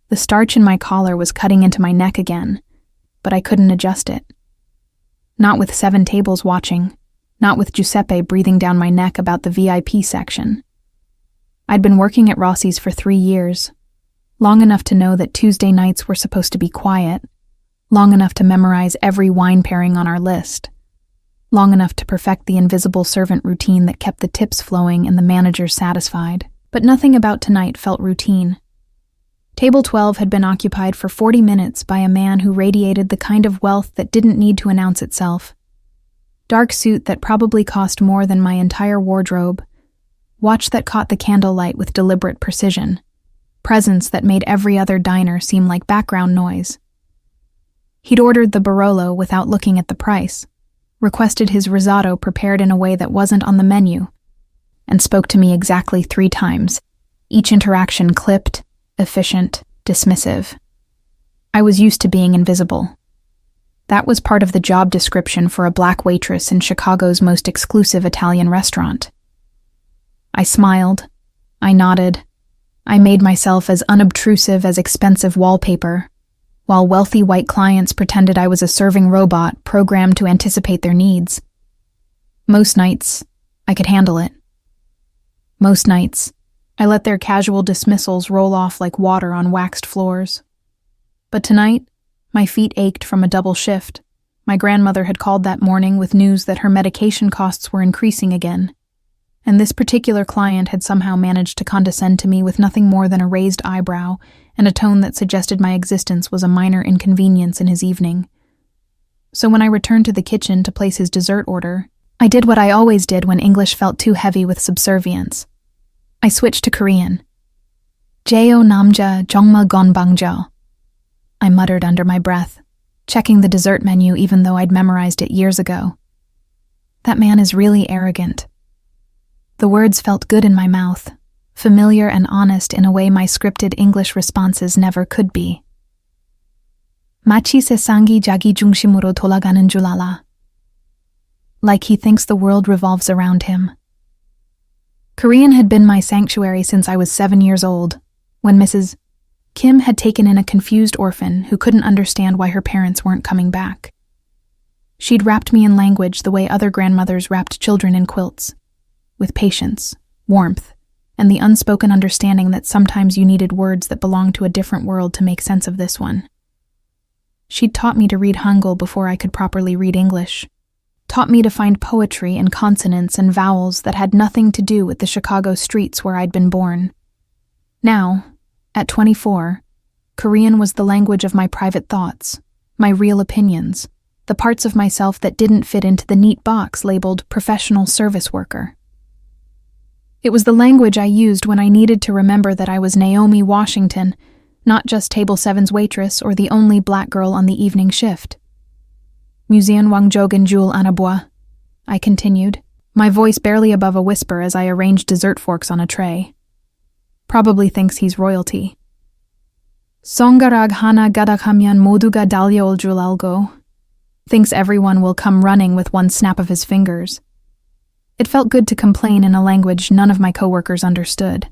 The starch in my collar was cutting into my neck again, but I couldn't adjust it. Not with 7 tables watching, not with Giuseppe breathing down my neck about the VIP section. I'd been working at Rossi's for 3 years, long enough to know that Tuesday nights were supposed to be quiet, long enough to memorize every wine pairing on our list, long enough to perfect the invisible servant routine that kept the tips flowing and the managers satisfied. But nothing about tonight felt routine. Table 12 had been occupied for 40 minutes by a man who radiated the kind of wealth that didn't need to announce itself. Dark suit that probably cost more than my entire wardrobe, watch that caught the candlelight with deliberate precision, presence that made every other diner seem like background noise. He'd ordered the Barolo without looking at the price, requested his risotto prepared in a way that wasn't on the menu, and spoke to me exactly 3 times, each interaction clipped, efficient, dismissive. I was used to being invisible. That was part of the job description for a black waitress in Chicago's most exclusive Italian restaurant. I smiled. I nodded. I made myself as unobtrusive as expensive wallpaper, while wealthy white clients pretended I was a serving robot programmed to anticipate their needs. Most nights, I could handle it. Most nights, I let their casual dismissals roll off like water on waxed floors. But tonight, my feet ached from a double shift. My grandmother had called that morning with news that her medication costs were increasing again, and this particular client had somehow managed to condescend to me with nothing more than a raised eyebrow and a tone that suggested my existence was a minor inconvenience in his evening. So when I returned to the kitchen to place his dessert order, I did what I always did when English felt too heavy with subservience. I switched to Korean. Jeo namja jongma gonbangjo. I muttered under my breath, checking the dessert menu even though I'd memorized it years ago. That man is really arrogant. The words felt good in my mouth, familiar and honest in a way my scripted English responses never could be. 마치 세상이 자기 중심으로 돌아가는 줄 알아. Like he thinks the world revolves around him. Korean had been my sanctuary since I was 7 years old, when Mrs. Kim had taken in a confused orphan who couldn't understand why her parents weren't coming back. She'd wrapped me in language the way other grandmothers wrapped children in quilts, with patience, warmth, and the unspoken understanding that sometimes you needed words that belonged to a different world to make sense of this one. She'd taught me to read Hangul before I could properly read English, taught me to find poetry in consonants and vowels that had nothing to do with the Chicago streets where I'd been born. Now, at 24, Korean was the language of my private thoughts, my real opinions, the parts of myself that didn't fit into the neat box labeled professional service worker. It was the language I used when I needed to remember that I was Naomi Washington, not just Table 7's waitress or the only black girl on the evening shift. Museum Wangjogan Jul Anabois, I continued, my voice barely above a whisper as I arranged dessert forks on a tray. Probably thinks he's royalty. Songarag hana gadakhamyan moduga dalyeol jul algo. Thinks everyone will come running with one snap of his fingers. It felt good to complain in a language none of my coworkers understood.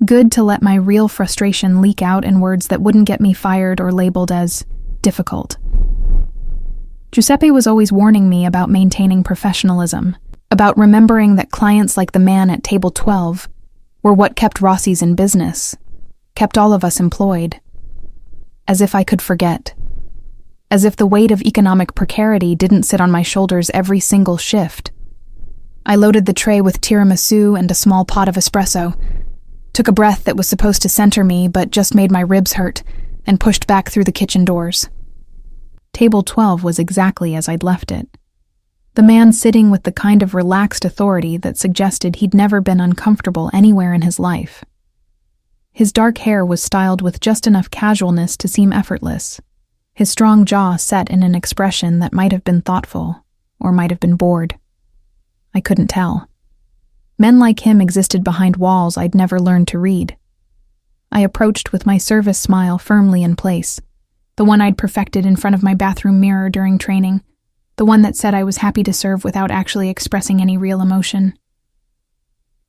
Good to let my real frustration leak out in words that wouldn't get me fired or labeled as difficult. Giuseppe was always warning me about maintaining professionalism, about remembering that clients like the man at table 12 were what kept Rossi's in business, kept all of us employed. As if I could forget. As if the weight of economic precarity didn't sit on my shoulders every single shift. I loaded the tray with tiramisu and a small pot of espresso, took a breath that was supposed to center me but just made my ribs hurt, and pushed back through the kitchen doors. Table 12 was exactly as I'd left it. The man sitting with the kind of relaxed authority that suggested he'd never been uncomfortable anywhere in his life. His dark hair was styled with just enough casualness to seem effortless, his strong jaw set in an expression that might have been thoughtful, or might have been bored. I couldn't tell. Men like him existed behind walls I'd never learned to read. I approached with my service smile firmly in place, the one I'd perfected in front of my bathroom mirror during training, the one that said I was happy to serve without actually expressing any real emotion.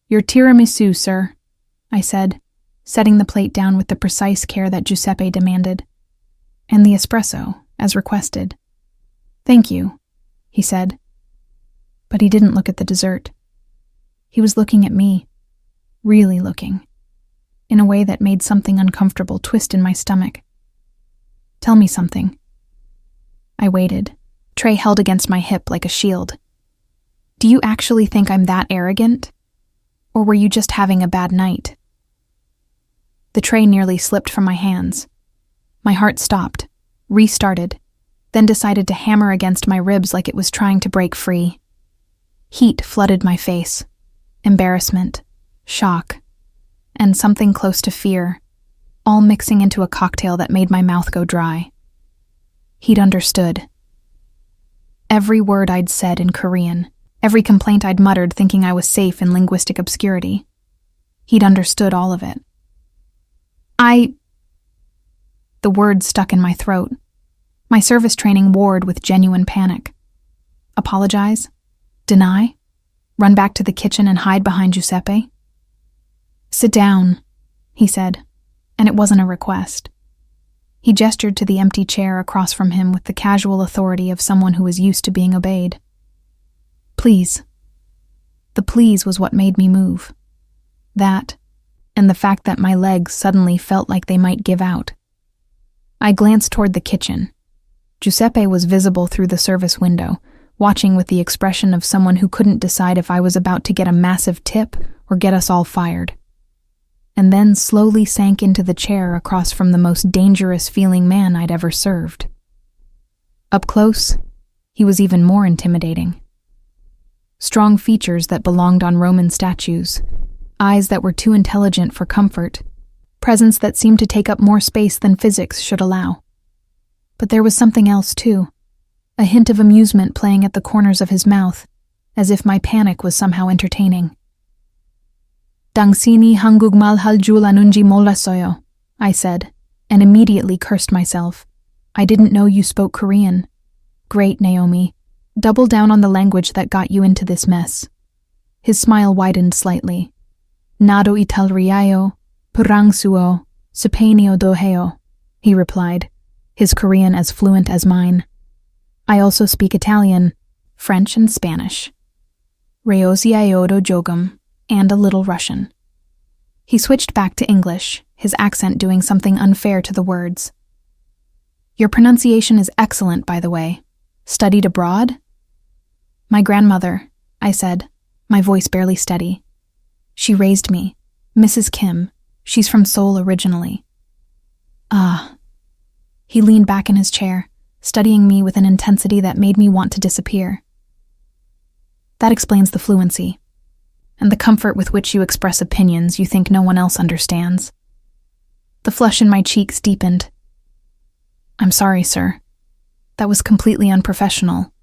"Your tiramisu, sir," I said, setting the plate down with the precise care that Giuseppe demanded. And the espresso, as requested. "Thank you," he said. But he didn't look at the dessert. He was looking at me, really looking, in a way that made something uncomfortable twist in my stomach. "Tell me something." I waited, tray held against my hip like a shield. "Do you actually think I'm that arrogant? Or were you just having a bad night?" The tray nearly slipped from my hands. My heart stopped, restarted, then decided to hammer against my ribs like it was trying to break free. Heat flooded my face, embarrassment, shock, and something close to fear, all mixing into a cocktail that made my mouth go dry. He'd understood. Every word I'd said in Korean, every complaint I'd muttered thinking I was safe in linguistic obscurity. He'd understood all of it. The words stuck in my throat. My service training warred with genuine panic. Apologize? Deny? Run back to the kitchen and hide behind Giuseppe? "Sit down," he said, and it wasn't a request. He gestured to the empty chair across from him with the casual authority of someone who was used to being obeyed. "Please." The please was what made me move. That, and the fact that my legs suddenly felt like they might give out. I glanced toward the kitchen. Giuseppe was visible through the service window, watching with the expression of someone who couldn't decide if I was about to get a massive tip or get us all fired. And then slowly sank into the chair across from the most dangerous-feeling man I'd ever served. Up close, he was even more intimidating. Strong features that belonged on Roman statues, eyes that were too intelligent for comfort, presence that seemed to take up more space than physics should allow. But there was something else, too, a hint of amusement playing at the corners of his mouth, as if my panic was somehow entertaining. "Dangsini hangugmal haljul anunji mollasoyo," I said, and immediately cursed myself. "I didn't know you spoke Korean." "Great, Naomi. Double down on the language that got you into this mess." His smile widened slightly. "Nado italriayo, purangsuo, supenio doheo," he replied, his Korean as fluent as mine. "I also speak Italian, French, and Spanish. Reosi iodo jogum, and a little Russian." He switched back to English, his accent doing something unfair to the words. "Your pronunciation is excellent, by the way. Studied abroad?" "My grandmother," I said, my voice barely steady. "She raised me. Mrs. Kim. She's from Seoul originally." "Ah." He leaned back in his chair, studying me with an intensity that made me want to disappear. "That explains the fluency, and the comfort with which you express opinions you think no one else understands." The flush in my cheeks deepened. "I'm sorry, sir. That was completely unprofessional.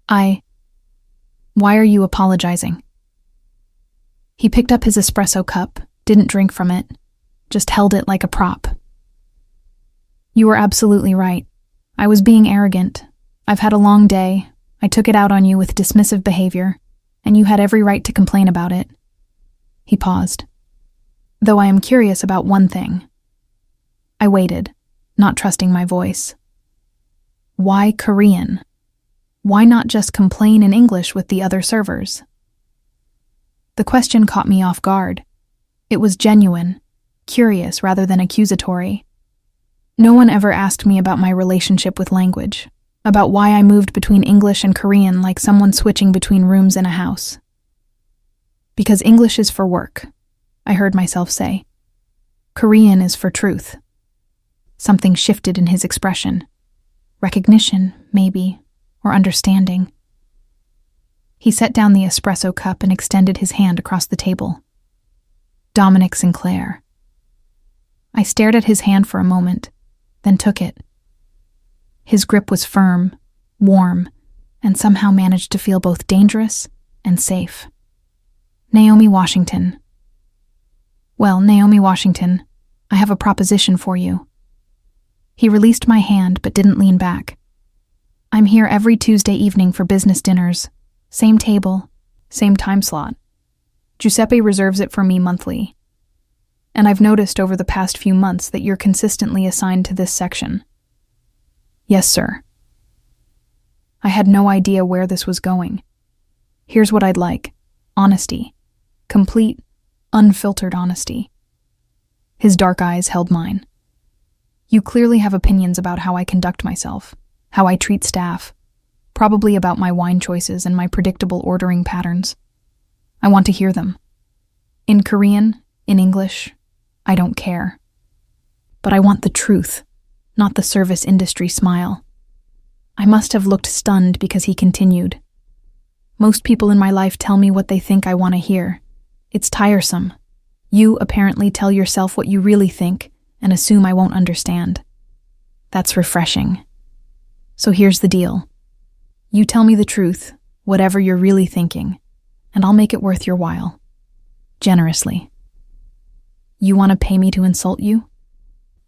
Why are you apologizing?" He picked up his espresso cup, didn't drink from it, just held it like a prop. "You were absolutely right. I was being arrogant. I've had a long day. I took it out on you with dismissive behavior, and you had every right to complain about it." He paused. "Though I am curious about one thing." I waited, not trusting my voice. "Why Korean? Why not just complain in English with the other servers?" The question caught me off guard. It was genuine, curious rather than accusatory. No one ever asked me about my relationship with language, about why I moved between English and Korean like someone switching between rooms in a house. "Because English is for work," I heard myself say. "Korean is for truth." Something shifted in his expression. Recognition, maybe, or understanding. He set down the espresso cup and extended his hand across the table. "Dominic Sinclair." I stared at his hand for a moment, then took it. His grip was firm, warm, and somehow managed to feel both dangerous and safe. "Naomi Washington." "Well, Naomi Washington, I have a proposition for you." He released my hand but didn't lean back. "I'm here every Tuesday evening for business dinners. Same table, same time slot. Giuseppe reserves it for me monthly. and I've noticed over the past few months that you're consistently assigned to this section. Yes, sir. I had no idea where this was going. Here's what I'd like. Honesty. Complete, unfiltered honesty. His dark eyes held mine. You clearly have opinions about how I conduct myself, how I treat staff, probably about my wine choices and my predictable ordering patterns. I want to hear them. In Korean, in English, I don't care. But I want the truth, not the service industry smile. I must have looked stunned because he continued. Most people in my life tell me what they think I want to hear. It's tiresome. You apparently tell yourself what you really think and assume I won't understand. That's refreshing. So here's the deal. You tell me the truth, whatever you're really thinking, and I'll make it worth your while. Generously. You want to pay me to insult you?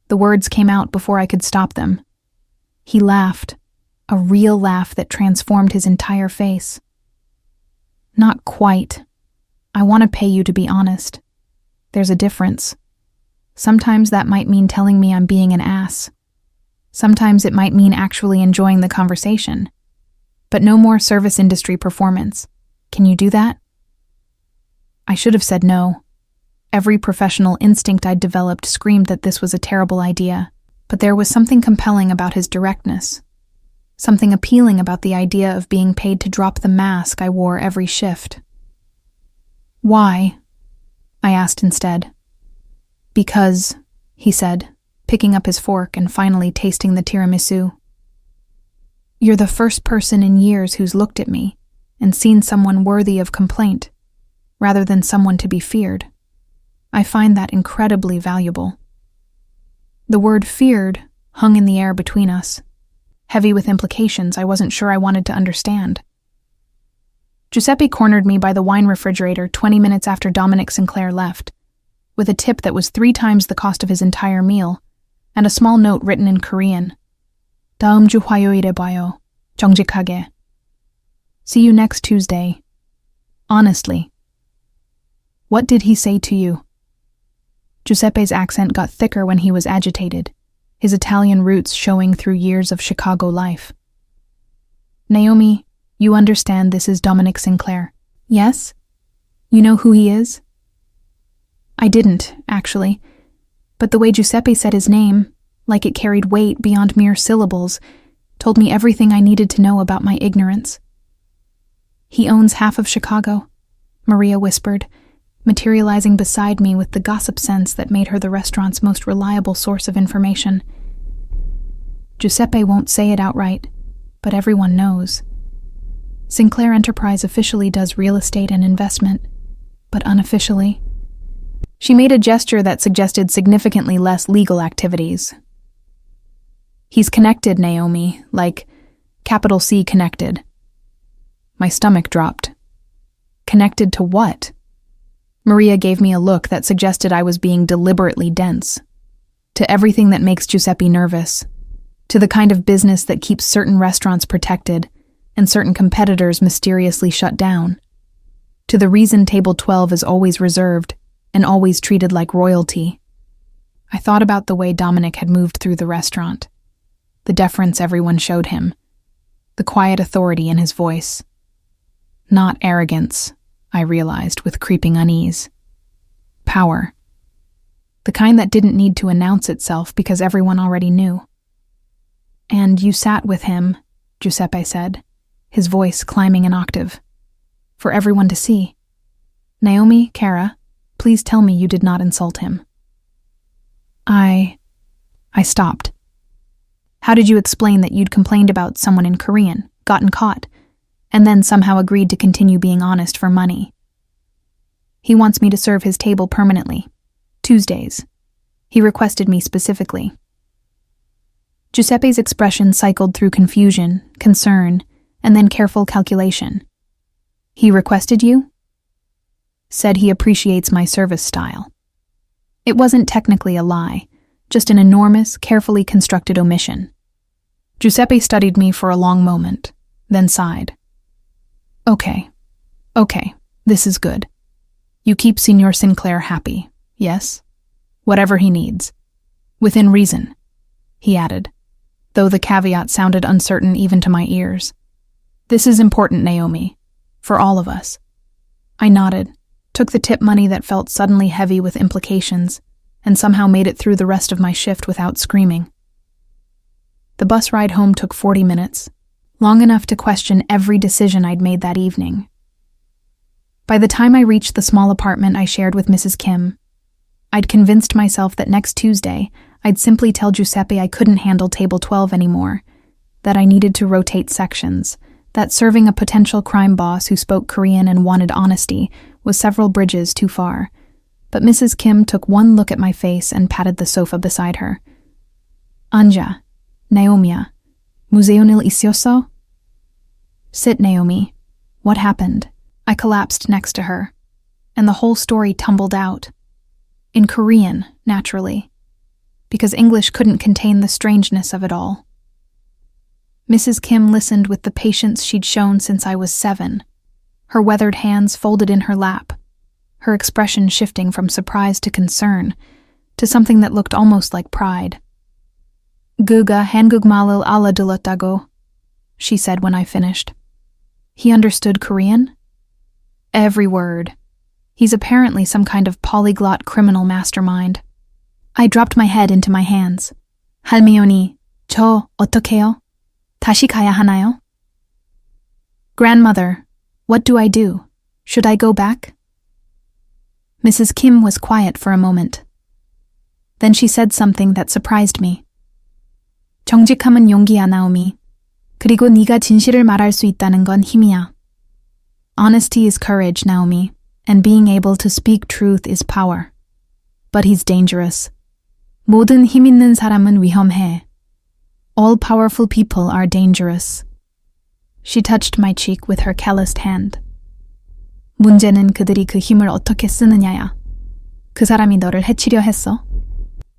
The words came out before I could stop them. He laughed, a real laugh that transformed his entire face. Not quite. I want to pay you to be honest. There's a difference. Sometimes that might mean telling me I'm being an ass. Sometimes it might mean actually enjoying the conversation. But no more service industry performance. Can you do that? I should have said no. Every professional instinct I'd developed screamed that this was a terrible idea, but there was something compelling about his directness. Something appealing about the idea of being paid to drop the mask I wore every shift. Why? I asked instead. Because, he said, picking up his fork and finally tasting the tiramisu. You're the first person in years who's looked at me and seen someone worthy of complaint, rather than someone to be feared. I find that incredibly valuable. The word feared hung in the air between us, heavy with implications I wasn't sure I wanted to understand. Giuseppe cornered me by the wine refrigerator 20 minutes after Dominic Sinclair left, with a tip that was 3 times the cost of his entire meal, and a small note written in Korean. 다음 주 화요일에 봐요. 정직하게. See you next Tuesday. Honestly. What did he say to you? Giuseppe's accent got thicker when he was agitated, his Italian roots showing through years of Chicago life. Naomi, you understand this is Dominic Sinclair, yes? You know who he is? I didn't, actually, but the way Giuseppe said his name, like it carried weight beyond mere syllables, told me everything I needed to know about my ignorance. He owns half of Chicago, Maria whispered, materializing beside me with the gossip sense that made her the restaurant's most reliable source of information. Giuseppe won't say it outright, but everyone knows. Sinclair Enterprise officially does real estate and investment, but unofficially. She made a gesture that suggested significantly less legal activities. He's connected, Naomi, like capital C connected. My stomach dropped. Connected to what? Maria gave me a look that suggested I was being deliberately dense. To everything that makes Giuseppe nervous. To the kind of business that keeps certain restaurants protected and certain competitors mysteriously shut down. To the reason Table 12 is always reserved and always treated like royalty. I thought about the way Dominic had moved through the restaurant, the deference everyone showed him, the quiet authority in his voice. Not arrogance, I realized with creeping unease. Power. The kind that didn't need to announce itself because everyone already knew. And you sat with him, Giuseppe said, his voice climbing an octave. For everyone to see. Naomi, Kara, please tell me you did not insult him. I stopped. How did you explain that you'd complained about someone in Korean, gotten caught, and then somehow agreed to continue being honest for money? He wants me to serve his table permanently. Tuesdays. He requested me specifically. Giuseppe's expression cycled through confusion, concern, and then careful calculation. He requested you? Said he appreciates my service style. It wasn't technically a lie, just an enormous, carefully constructed omission. Giuseppe studied me for a long moment, then sighed. Okay, this is good. You keep Signor Sinclair happy, yes? Whatever he needs. Within reason, he added, though the caveat sounded uncertain even to my ears. This is important, Naomi. For all of us. I nodded, took the tip money that felt suddenly heavy with implications, and somehow made it through the rest of my shift without screaming. The bus ride home took 40 minutes, long enough to question every decision I'd made that evening. By the time I reached the small apartment I shared with Mrs. Kim, I'd convinced myself that next Tuesday, I'd simply tell Giuseppe I couldn't handle table 12 anymore, that I needed to rotate sections, that serving a potential crime boss who spoke Korean and wanted honesty was several bridges too far. But Mrs. Kim took one look at my face and patted the sofa beside her. Anja, Naomi야, 무슨 일 있었어? Sit, Naomi. What happened? I collapsed next to her, and the whole story tumbled out. In Korean, naturally, because English couldn't contain the strangeness of it all. Mrs. Kim listened with the patience she'd shown since I was 7, her weathered hands folded in her lap, her expression shifting from surprise to concern, to something that looked almost like pride. 그가 한국말을 알아들었다고, she said when I finished. He understood Korean? Every word. He's apparently some kind of polyglot criminal mastermind. I dropped my head into my hands. 할머니, 저 어떡해요? 다시 가야 하나요? Grandmother, what do I do? Should I go back? Mrs. Kim was quiet for a moment. Then she said something that surprised me. 정직함은 용기야, 나오미. 그리고 네가 진실을 말할 수 있다는 건 힘이야. Honesty is courage, Naomi, and being able to speak truth is power. But he's dangerous. 모든 힘 있는 사람은 위험해. All powerful people are dangerous. She touched my cheek with her calloused hand. 문제는 그들이 그 힘을 어떻게 쓰느냐야. 그 사람이 너를 해치려 했어?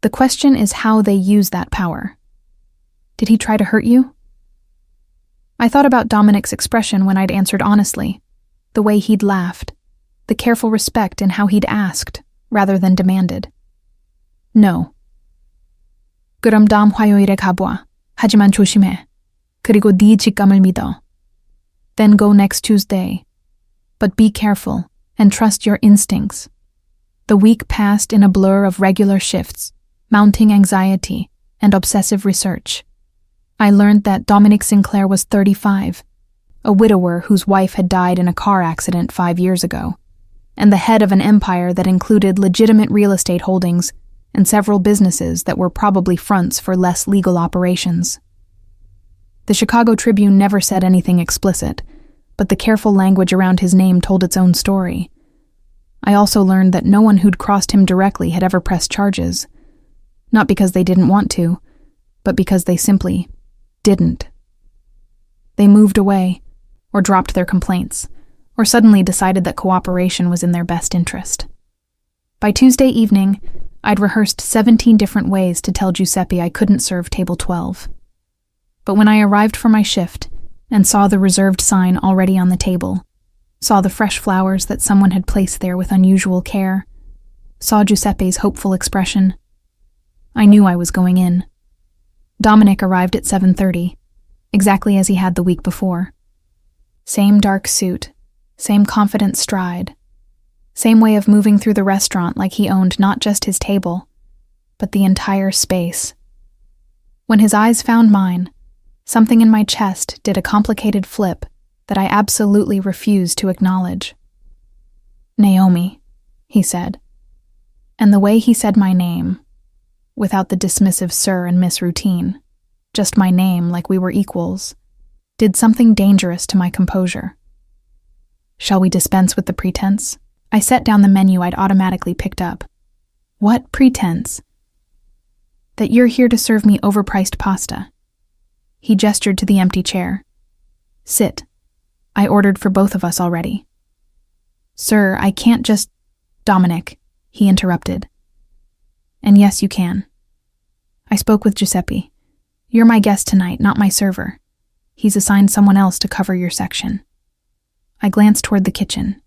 The question is how they use that power. Did he try to hurt you? I thought about Dominic's expression when I'd answered honestly, the way he'd laughed, the careful respect in how he'd asked, rather than demanded. No. 그럼 다음 화요일에 가보아. 하지만 조심해. 그리고 네 직감을 믿어. Then go next Tuesday. But be careful and trust your instincts. The week passed in a blur of regular shifts, mounting anxiety, and obsessive research. I learned that Dominic Sinclair was 35, a widower whose wife had died in a car accident 5 years ago, and the head of an empire that included legitimate real estate holdings and several businesses that were probably fronts for less legal operations. The Chicago Tribune never said anything explicit, but the careful language around his name told its own story. I also learned that no one who'd crossed him directly had ever pressed charges, not because they didn't want to, but because they simply didn't. They moved away, or dropped their complaints, or suddenly decided that cooperation was in their best interest. By Tuesday evening, I'd rehearsed 17 different ways to tell Giuseppe I couldn't serve table 12. But when I arrived for my shift and saw the reserved sign already on the table, saw the fresh flowers that someone had placed there with unusual care, saw Giuseppe's hopeful expression, I knew I was going in. Dominic arrived at 7:30, exactly as he had the week before. Same dark suit, same confident stride, same way of moving through the restaurant like he owned not just his table, but the entire space. When his eyes found mine, something in my chest did a complicated flip that I absolutely refused to acknowledge. Naomi, he said. And the way he said my name, without the dismissive sir and miss routine, just my name like we were equals, did something dangerous to my composure. Shall we dispense with the pretense? I set down the menu I'd automatically picked up. What pretense? That you're here to serve me overpriced pasta. He gestured to the empty chair. Sit. I ordered for both of us already. Sir, I can't just... Dominic, he interrupted. And yes, you can. I spoke with Giuseppe. You're my guest tonight, not my server. He's assigned someone else to cover your section. I glanced toward the kitchen.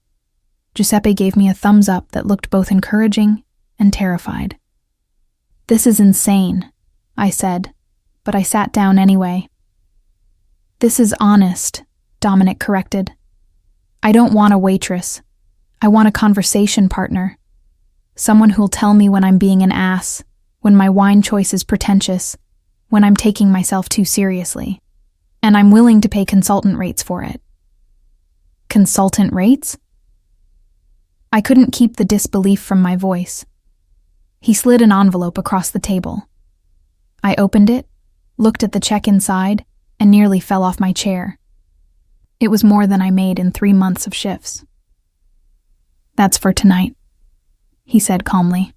Giuseppe gave me a thumbs up that looked both encouraging and terrified. This is insane, I said, but I sat down anyway. This is honest, Dominic corrected. I don't want a waitress. I want a conversation partner. Someone who'll tell me when I'm being an ass, when my wine choice is pretentious, when I'm taking myself too seriously. And I'm willing to pay consultant rates for it. Consultant rates? I couldn't keep the disbelief from my voice. He slid an envelope across the table. I opened it, looked at the check inside, and nearly fell off my chair. It was more than I made in 3 months of shifts. That's for tonight, he said calmly.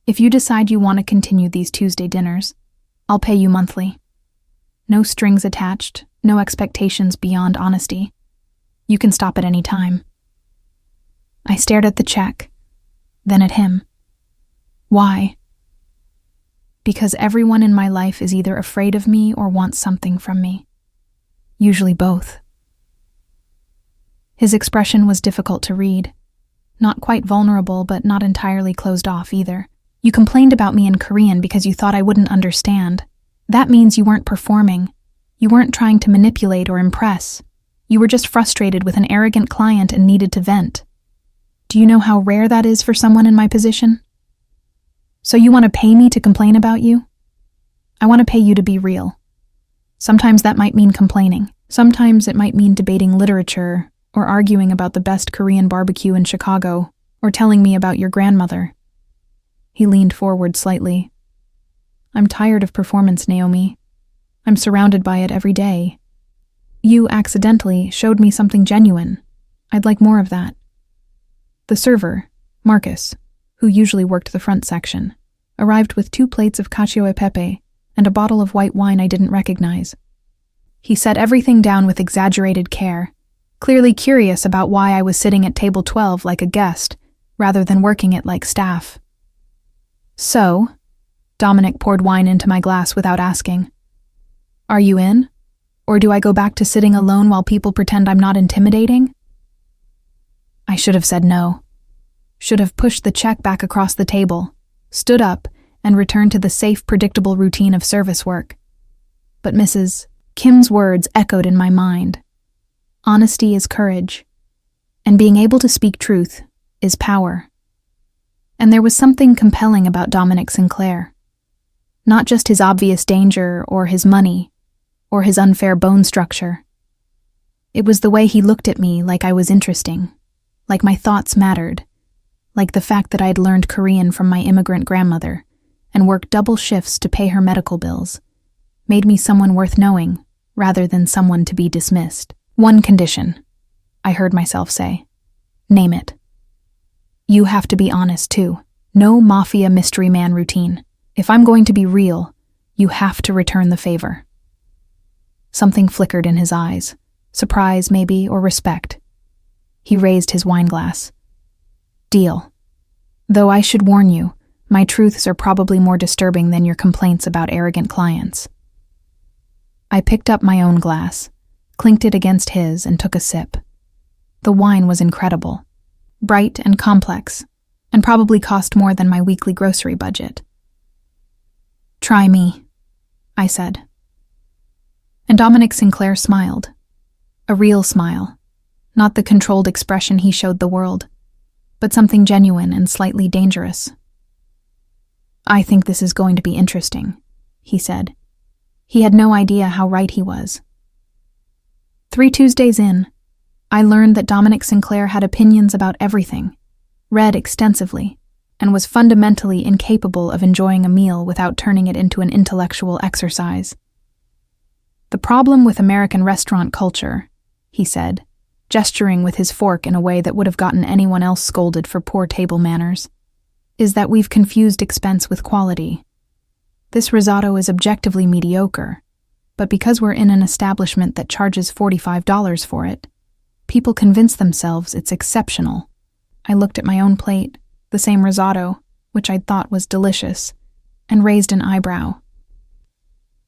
If you decide you want to continue these Tuesday dinners, I'll pay you monthly. No strings attached, no expectations beyond honesty. You can stop at any time. I stared at the check, then at him. Why? Because everyone in my life is either afraid of me or wants something from me. Usually both. His expression was difficult to read. Not quite vulnerable, but not entirely closed off either. You complained about me in Korean because you thought I wouldn't understand. That means you weren't performing. You weren't trying to manipulate or impress. You were just frustrated with an arrogant client and needed to vent. Do you know how rare that is for someone in my position? So you want to pay me to complain about you? I want to pay you to be real. Sometimes that might mean complaining. Sometimes it might mean debating literature, or arguing about the best Korean barbecue in Chicago, or telling me about your grandmother. He leaned forward slightly. I'm tired of performance, Naomi. I'm surrounded by it every day. You accidentally showed me something genuine. I'd like more of that. The server, Marcus, who usually worked the front section, arrived with 2 plates of cacio e pepe and a bottle of white wine I didn't recognize. He set everything down with exaggerated care, clearly curious about why I was sitting at table 12 like a guest, rather than working it like staff. So, Dominic poured wine into my glass without asking. Are you in? Or do I go back to sitting alone while people pretend I'm not intimidating? I should have said no. Should have pushed the check back across the table, stood up, and returned to the safe, predictable routine of service work. But Mrs. Kim's words echoed in my mind. Honesty is courage, and being able to speak truth is power. And there was something compelling about Dominic Sinclair. Not just his obvious danger, or his money, or his unfair bone structure. It was the way he looked at me like I was interesting, like my thoughts mattered, like the fact that I'd learned Korean from my immigrant grandmother and worked double shifts to pay her medical bills, made me someone worth knowing rather than someone to be dismissed. One condition, I heard myself say. Name it. You have to be honest too. No mafia mystery man routine. If I'm going to be real, you have to return the favor. Something flickered in his eyes. Surprise, maybe, or respect. He raised his wine glass. Deal. Though I should warn you, my truths are probably more disturbing than your complaints about arrogant clients. I picked up my own glass, clinked it against his, and took a sip. The wine was incredible, bright and complex, and probably cost more than my weekly grocery budget. Try me, I said. And Dominic Sinclair smiled. A real smile, not the controlled expression he showed the world, but something genuine and slightly dangerous. I think this is going to be interesting, he said. He had no idea how right he was. 3 Tuesdays in, I learned that Dominic Sinclair had opinions about everything, read extensively, and was fundamentally incapable of enjoying a meal without turning it into an intellectual exercise. The problem with American restaurant culture, he said, gesturing with his fork in a way that would have gotten anyone else scolded for poor table manners, is that we've confused expense with quality. This risotto is objectively mediocre, but because we're in an establishment that charges $45 for it, people convince themselves it's exceptional. I looked at my own plate, the same risotto, which I'd thought was delicious, and raised an eyebrow.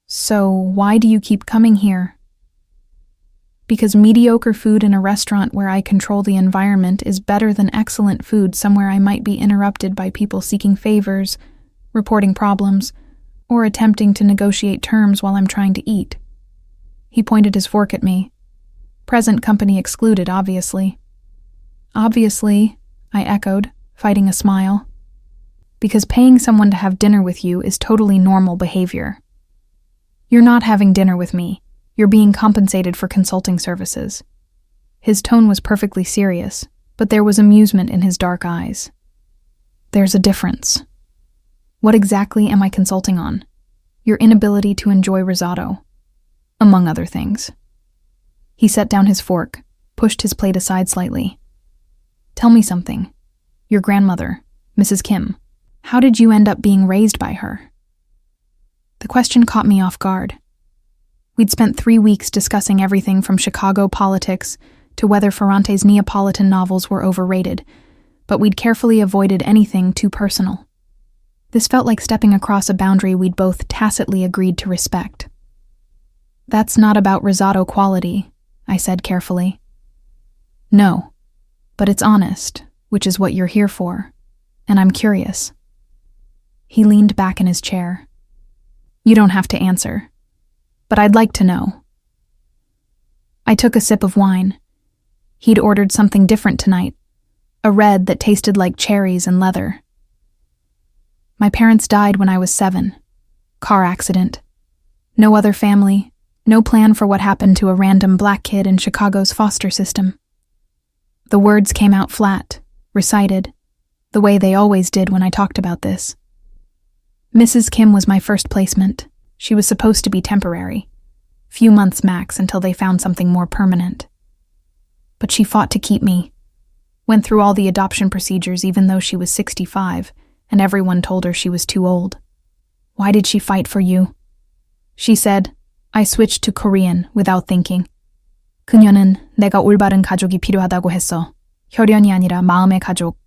So why do you keep coming here? Because mediocre food in a restaurant where I control the environment is better than excellent food somewhere I might be interrupted by people seeking favors, reporting problems, or attempting to negotiate terms while I'm trying to eat. He pointed his fork at me. Present company excluded, obviously. Obviously, I echoed, fighting a smile. Because paying someone to have dinner with you is totally normal behavior. You're not having dinner with me. You're being compensated for consulting services. His tone was perfectly serious, but there was amusement in his dark eyes. There's a difference. What exactly am I consulting on? Your inability to enjoy risotto, among other things. He set down his fork, pushed his plate aside slightly. Tell me something. Your grandmother, Mrs. Kim, how did you end up being raised by her? The question caught me off guard. We'd spent 3 weeks discussing everything from Chicago politics to whether Ferrante's Neapolitan novels were overrated, but we'd carefully avoided anything too personal. This felt like stepping across a boundary we'd both tacitly agreed to respect. That's not about risotto quality, I said carefully. No, but it's honest, which is what you're here for, and I'm curious. He leaned back in his chair. You don't have to answer, but I'd like to know. I took a sip of wine. He'd ordered something different tonight, a red that tasted like cherries and leather. My parents died when I was 7. Car accident. No other family, no plan for what happened to a random black kid in Chicago's foster system. The words came out flat, recited, the way they always did when I talked about this. Mrs. Kim was my first placement. She was supposed to be temporary. Few months max until they found something more permanent. But she fought to keep me. Went through all the adoption procedures even though she was 65, and everyone told her she was too old. Why did she fight for you? She said. I switched to Korean without thinking. 그녀는 내가 올바른 가족이 필요하다고 했어. 혈연이 아니라 마음의 가족.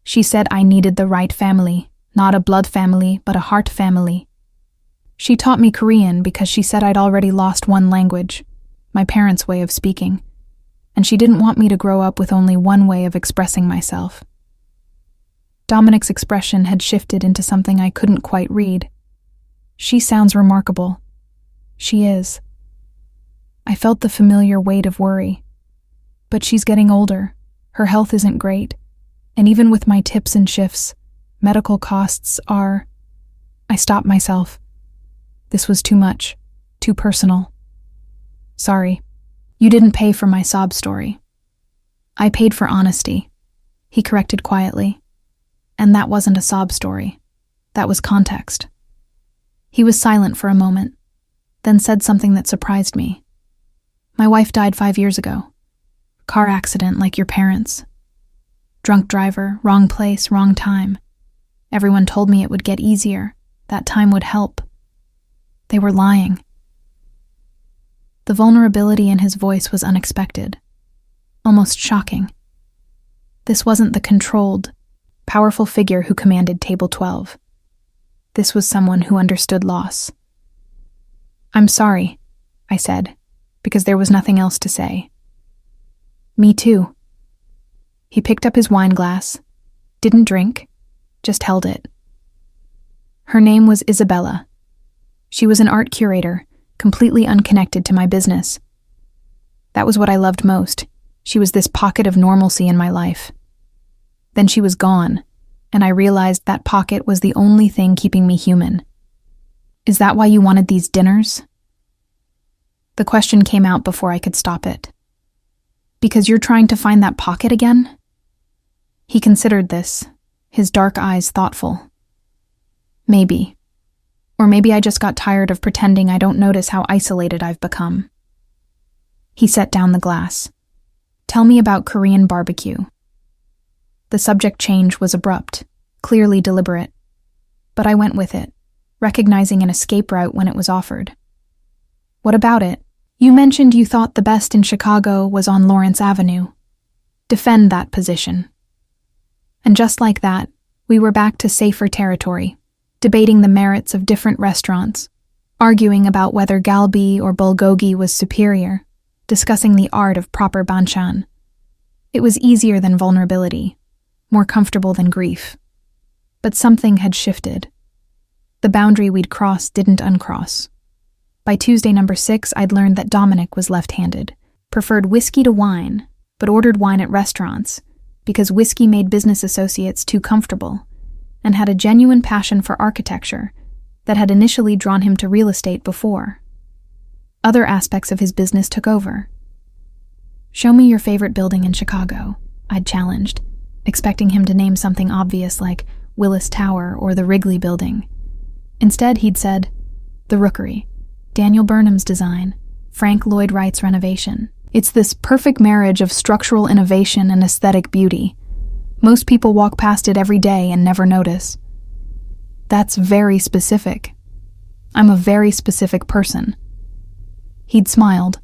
She said I needed the right family, not a blood family, but a heart family. She taught me Korean because she said I'd already lost one language, my parents' way of speaking, and she didn't want me to grow up with only one way of expressing myself. Dominic's expression had shifted into something I couldn't quite read. She sounds remarkable. She is. I felt the familiar weight of worry. But she's getting older. Her health isn't great. And even with my tips and shifts, medical costs are... I stopped myself. This was too much. Too personal. Sorry. You didn't pay for my sob story. I paid for honesty. He corrected quietly. And that wasn't a sob story. That was context. He was silent for a moment, then said something that surprised me. My wife died 5 years ago. Car accident like your parents. Drunk driver, wrong place, wrong time. Everyone told me it would get easier. That time would help. They were lying. The vulnerability in his voice was unexpected, almost shocking. This wasn't the controlled, powerful figure who commanded Table 12. This was someone who understood loss. I'm sorry, I said, because there was nothing else to say. Me too. He picked up his wine glass, didn't drink, just held it. Her name was Isabella. She was an art curator, completely unconnected to my business. That was what I loved most. She was this pocket of normalcy in my life. Then she was gone, and I realized that pocket was the only thing keeping me human. Is that why you wanted these dinners? The question came out before I could stop it. Because you're trying to find that pocket again? He considered this, his dark eyes thoughtful. Maybe. Or maybe I just got tired of pretending I don't notice how isolated I've become. He set down the glass. Tell me about Korean barbecue. The subject change was abrupt, clearly deliberate. But I went with it, recognizing an escape route when it was offered. What about it? You mentioned you thought the best in Chicago was on Lawrence Avenue. Defend that position. And just like that, we were back to safer territory, debating the merits of different restaurants, arguing about whether galbi or bulgogi was superior, discussing the art of proper banchan. It was easier than vulnerability, more comfortable than grief. But something had shifted. The boundary we'd crossed didn't uncross. By Tuesday number 6, I'd learned that Dominic was left-handed, preferred whiskey to wine, but ordered wine at restaurants because whiskey made business associates too comfortable, and had a genuine passion for architecture that had initially drawn him to real estate before. Other aspects of his business took over. "Show me your favorite building in Chicago," I'd challenged, expecting him to name something obvious like Willis Tower or the Wrigley Building. Instead, he'd said, "The Rookery, Daniel Burnham's design, Frank Lloyd Wright's renovation. It's this perfect marriage of structural innovation and aesthetic beauty. Most people walk past it every day and never notice." "That's very specific. I'm a very specific person." He'd smiled.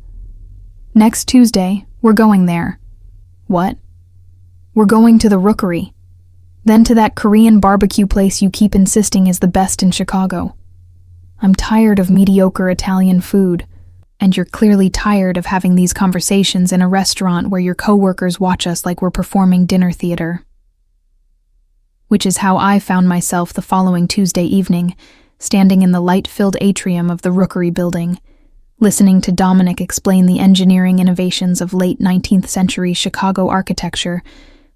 "Next Tuesday, we're going there." "What?" "We're going to the Rookery. Then to that Korean barbecue place you keep insisting is the best in Chicago. I'm tired of mediocre Italian food, and you're clearly tired of having these conversations in a restaurant where your coworkers watch us like we're performing dinner theater." Which is how I found myself the following Tuesday evening, standing in the light-filled atrium of the Rookery building, listening to Dominic explain the engineering innovations of late 19th century Chicago architecture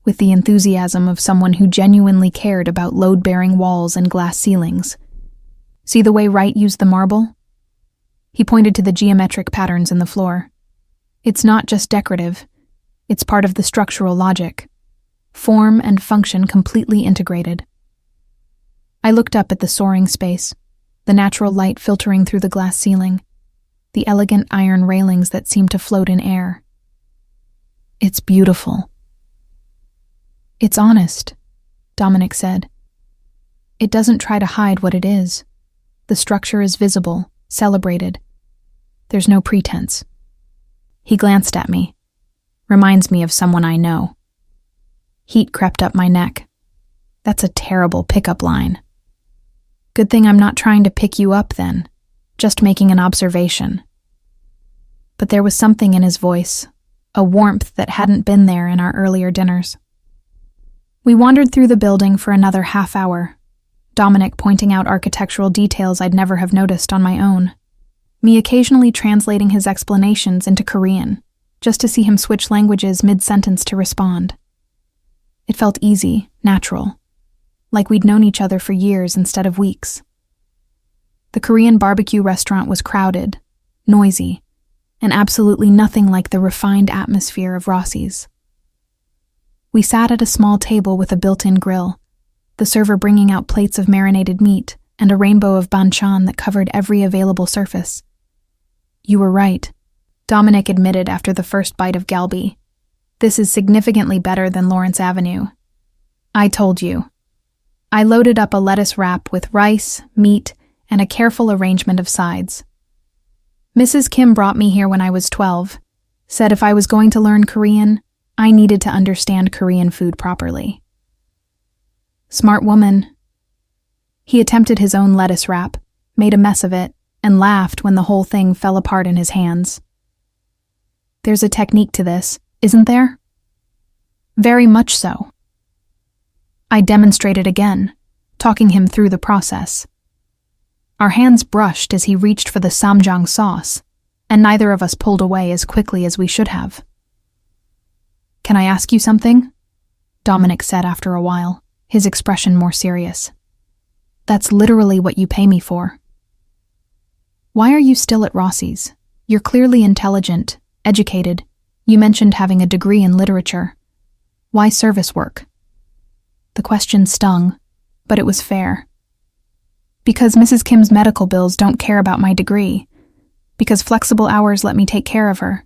with the enthusiasm of someone who genuinely cared about load-bearing walls and glass ceilings. "See the way Wright used the marble?" He pointed to the geometric patterns in the floor. "It's not just decorative. It's part of the structural logic. Form and function completely integrated." I looked up at the soaring space, the natural light filtering through the glass ceiling, the elegant iron railings that seemed to float in air. "It's beautiful." "It's honest," Dominic said. "It doesn't try to hide what it is. The structure is visible, celebrated. There's no pretense." He glanced at me. Reminds me of someone I know. Heat crept up my neck. That's a terrible pickup line. Good thing I'm not trying to pick you up then, just making an observation. But there was something in his voice, a warmth that hadn't been there in our earlier dinners. We wandered through the building for another half hour, Dominic pointing out architectural details I'd never have noticed on my own, me occasionally translating his explanations into Korean, just to see him switch languages mid-sentence to respond. It felt easy, natural, like we'd known each other for years instead of weeks. The Korean barbecue restaurant was crowded, noisy, and absolutely nothing like the refined atmosphere of Rossi's. We sat at a small table with a built-in grill, the server bringing out plates of marinated meat and a rainbow of banchan that covered every available surface. "You were right," Dominic admitted after the first bite of galbi. "This is significantly better than Lawrence Avenue. I told you." I loaded up a lettuce wrap with rice, meat, and a careful arrangement of sides. "Mrs. Kim brought me here when I was 12, said if I was going to learn Korean, I needed to understand Korean food properly." Smart woman. He attempted his own lettuce wrap, made a mess of it, and laughed when the whole thing fell apart in his hands. "There's a technique to this, isn't there?" "Very much so." I demonstrated again, talking him through the process. Our hands brushed as he reached for the samjang sauce, and neither of us pulled away as quickly as we should have. "Can I ask you something?" Dominic said after a while, his expression more serious. "That's literally what you pay me for. Why are you still at Rossi's? You're clearly intelligent, educated. You mentioned having a degree in literature. Why service work?" The question stung, but it was fair. "Because Mrs. Kim's medical bills don't care about my degree. Because flexible hours let me take care of her.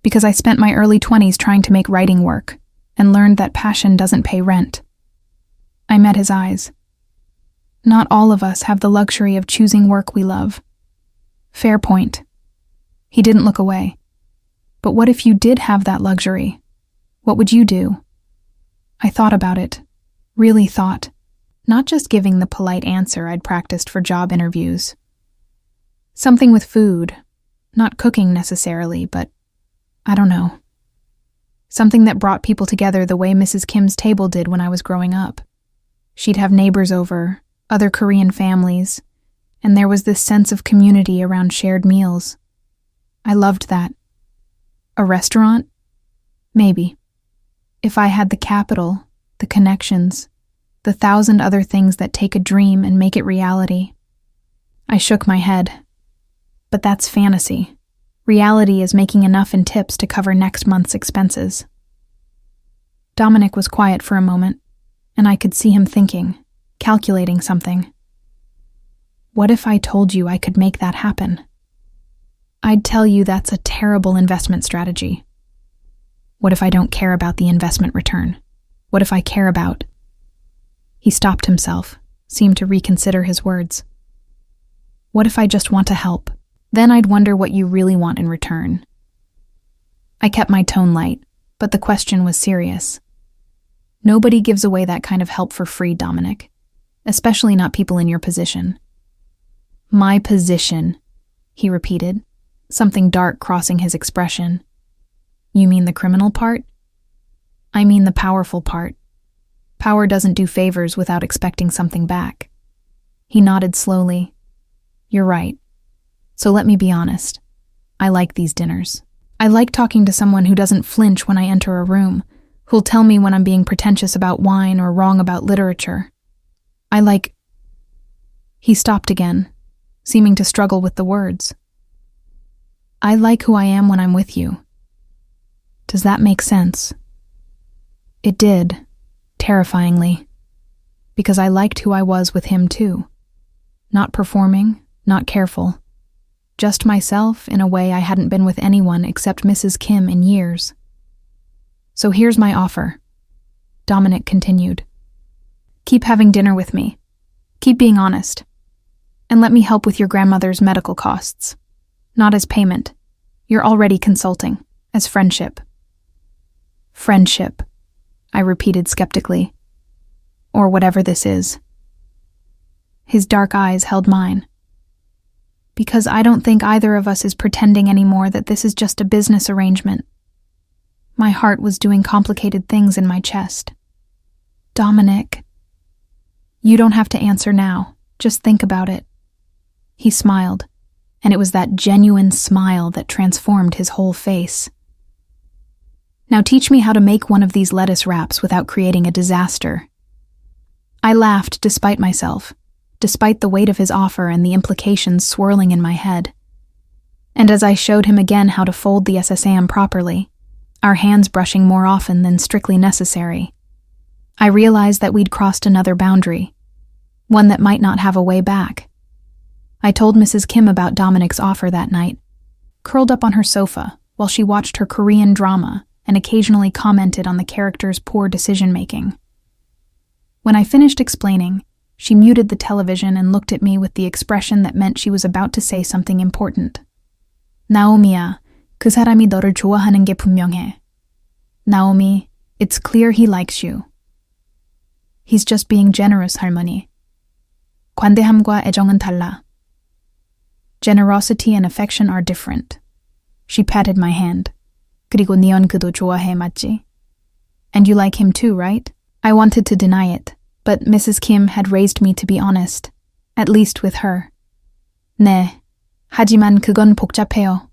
Because I spent my early 20s trying to make writing work, and learned that passion doesn't pay rent." I met his eyes. Not all of us have the luxury of choosing work we love. Fair point. He didn't look away. But what if you did have that luxury? What would you do? I thought about it. Really thought. Not just giving the polite answer I'd practiced for job interviews. Something with food. Not cooking necessarily, but I don't know. Something that brought people together the way Mrs. Kim's table did when I was growing up. She'd have neighbors over, other Korean families, and there was this sense of community around shared meals. I loved that. A restaurant? Maybe. If I had the capital, the connections, the 1,000 other things that take a dream and make it reality. I shook my head. But that's fantasy. Reality is making enough in tips to cover next month's expenses. Dominic was quiet for a moment, and I could see him thinking, calculating something. What if I told you I could make that happen? I'd tell you that's a terrible investment strategy. What if I don't care about the investment return? What if I care about... He stopped himself, seemed to reconsider his words. What if I just want to help? Then I'd wonder what you really want in return. I kept my tone light, but the question was serious. Nobody gives away that kind of help for free, Dominic. Especially not people in your position. My position, he repeated, something dark crossing his expression. You mean the criminal part? I mean the powerful part. Power doesn't do favors without expecting something back. He nodded slowly. You're right. So let me be honest. I like these dinners. I like talking to someone who doesn't flinch when I enter a room, who'll tell me when I'm being pretentious about wine or wrong about literature. I like... He stopped again, seeming to struggle with the words. I like who I am when I'm with you. Does that make sense? It did, terrifyingly, because I liked who I was with him too. Not performing, not careful. Just myself in a way I hadn't been with anyone except Mrs. Kim in years. So here's my offer, Dominic continued. Keep having dinner with me. Keep being honest. And let me help with your grandmother's medical costs. Not as payment. You're already consulting. As friendship. Friendship, I repeated skeptically. Or whatever this is. His dark eyes held mine. Because I don't think either of us is pretending anymore that this is just a business arrangement. My heart was doing complicated things in my chest. Dominic. You don't have to answer now. Just think about it. He smiled, and it was that genuine smile that transformed his whole face. Now teach me how to make one of these lettuce wraps without creating a disaster. I laughed despite myself, despite the weight of his offer and the implications swirling in my head. And as I showed him again how to fold the SSAM properly, our hands brushing more often than strictly necessary, I realized that we'd crossed another boundary, one that might not have a way back. I told Mrs. Kim about Dominic's offer that night, curled up on her sofa while she watched her Korean drama and occasionally commented on the character's poor decision-making. When I finished explaining, she muted the television and looked at me with the expression that meant she was about to say something important. 나오미야, 그 사람이 너를 좋아하는 게 분명해. Naomi, it's clear he likes you. He's just being generous, 할머니. 관대함과 애정은 달라. Generosity and affection are different. She patted my hand. 그리고 네 언그도 좋아해, 맞지? And you like him too, right? I wanted to deny it, but Mrs. Kim had raised me to be honest, at least with her. 네, 하지만 그건 복잡해요.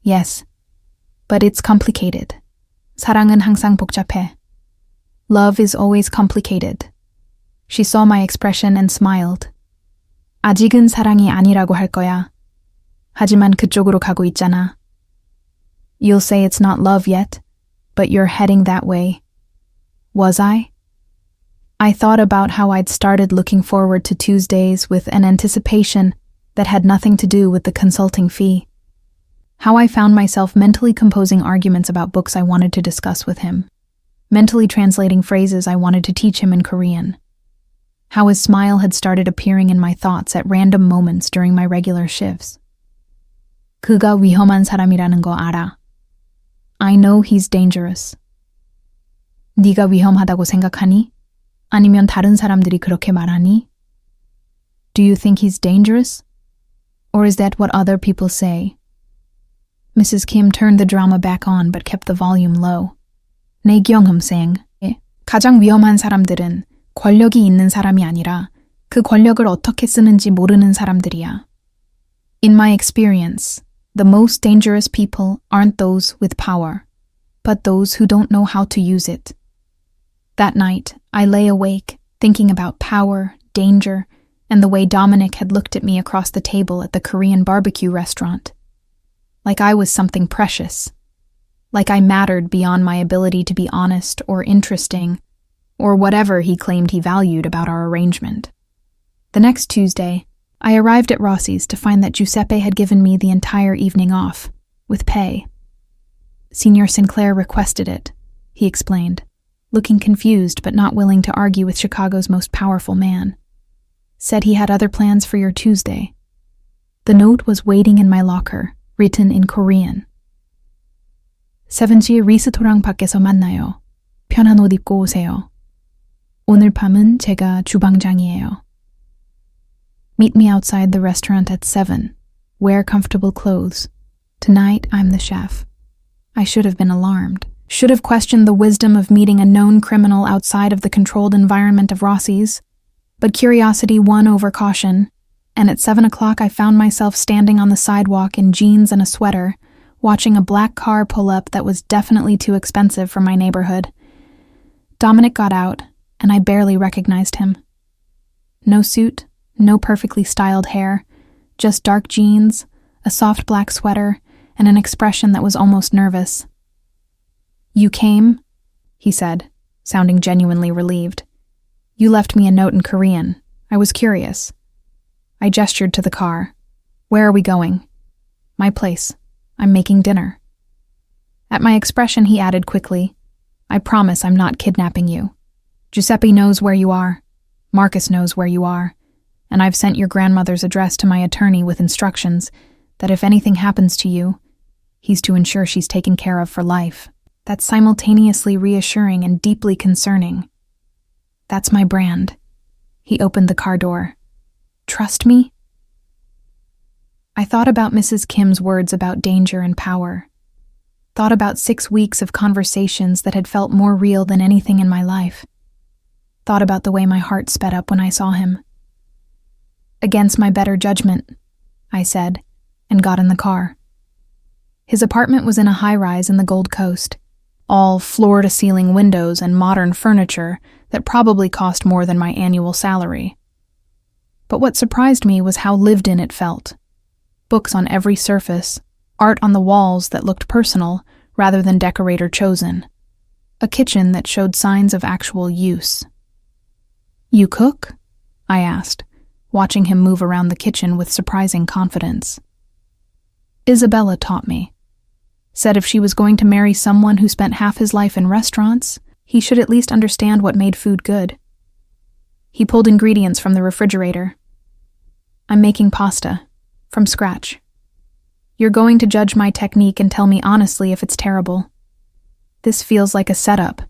Yes, but it's complicated. 사랑은 항상 복잡해. Love is always complicated. She saw my expression and smiled. 아직은 사랑이 아니라고 할 거야. 하지만 그쪽으로 가고 있잖아. You'll say it's not love yet, but you're heading that way. Was I? I thought about how I'd started looking forward to Tuesdays with an anticipation that had nothing to do with the consulting fee. How I found myself mentally composing arguments about books I wanted to discuss with him, mentally translating phrases I wanted to teach him in Korean. How his smile had started appearing in my thoughts at random moments during my regular shifts. 그가 위험한 사람이라는 거 알아. I know he's dangerous. 네가 위험하다고 생각하니? 아니면 다른 사람들이 그렇게 말하니? Do you think he's dangerous? Or is that what other people say? Mrs. Kim turned the drama back on but kept the volume low. 내경험 생, 가장 위험한 사람들은 권력이 있는 사람이 아니라 그 권력을 어떻게 쓰는지 모르는 사람들이야. In my experience, the most dangerous people aren't those with power, but those who don't know how to use it. That night, I lay awake, thinking about power, danger, and the way Dominic had looked at me across the table at the Korean barbecue restaurant. Like I was something precious. Like I mattered beyond my ability to be honest or interesting, or whatever he claimed he valued about our arrangement. The next Tuesday, I arrived at Rossi's to find that Giuseppe had given me the entire evening off, with pay. Signor Sinclair requested it, he explained, looking confused but not willing to argue with Chicago's most powerful man. Said he had other plans for your Tuesday. The note was waiting in my locker, written in Korean. 7시에 리스토랑 밖에서 만나요. 편한 옷 입고 오세요. 오늘 밤은 제가 주방장이에요. Meet me outside the restaurant at 7. Wear comfortable clothes. Tonight, I'm the chef. I should have been alarmed. Should have questioned the wisdom of meeting a known criminal outside of the controlled environment of Rossi's. But curiosity won over caution, and at 7 o'clock I found myself standing on the sidewalk in jeans and a sweater, watching a black car pull up that was definitely too expensive for my neighborhood. Dominic got out, and I barely recognized him. No suit, no perfectly styled hair, just dark jeans, a soft black sweater, and an expression that was almost nervous. You came, he said, sounding genuinely relieved. You left me a note in Korean. I was curious. I gestured to the car. Where are we going? My place. I'm making dinner. At my expression, he added quickly, I promise I'm not kidnapping you. Giuseppe knows where you are. Marcus knows where you are. And I've sent your grandmother's address to my attorney with instructions that if anything happens to you, he's to ensure she's taken care of for life. That's simultaneously reassuring and deeply concerning. That's my brand. He opened the car door. Trust me? I thought about Mrs. Kim's words about danger and power. Thought about 6 weeks of conversations that had felt more real than anything in my life. Thought about the way my heart sped up when I saw him. Against my better judgment, I said, and got in the car. His apartment was in a high-rise in the Gold Coast, all floor-to-ceiling windows and modern furniture that probably cost more than my annual salary. But what surprised me was how lived-in it felt. Books on every surface, art on the walls that looked personal rather than decorator-chosen. A kitchen that showed signs of actual use. You cook? I asked, watching him move around the kitchen with surprising confidence. Isabella taught me. Said if she was going to marry someone who spent half his life in restaurants, he should at least understand what made food good. He pulled ingredients from the refrigerator. I'm making pasta, from scratch. You're going to judge my technique and tell me honestly if it's terrible. This feels like a setup.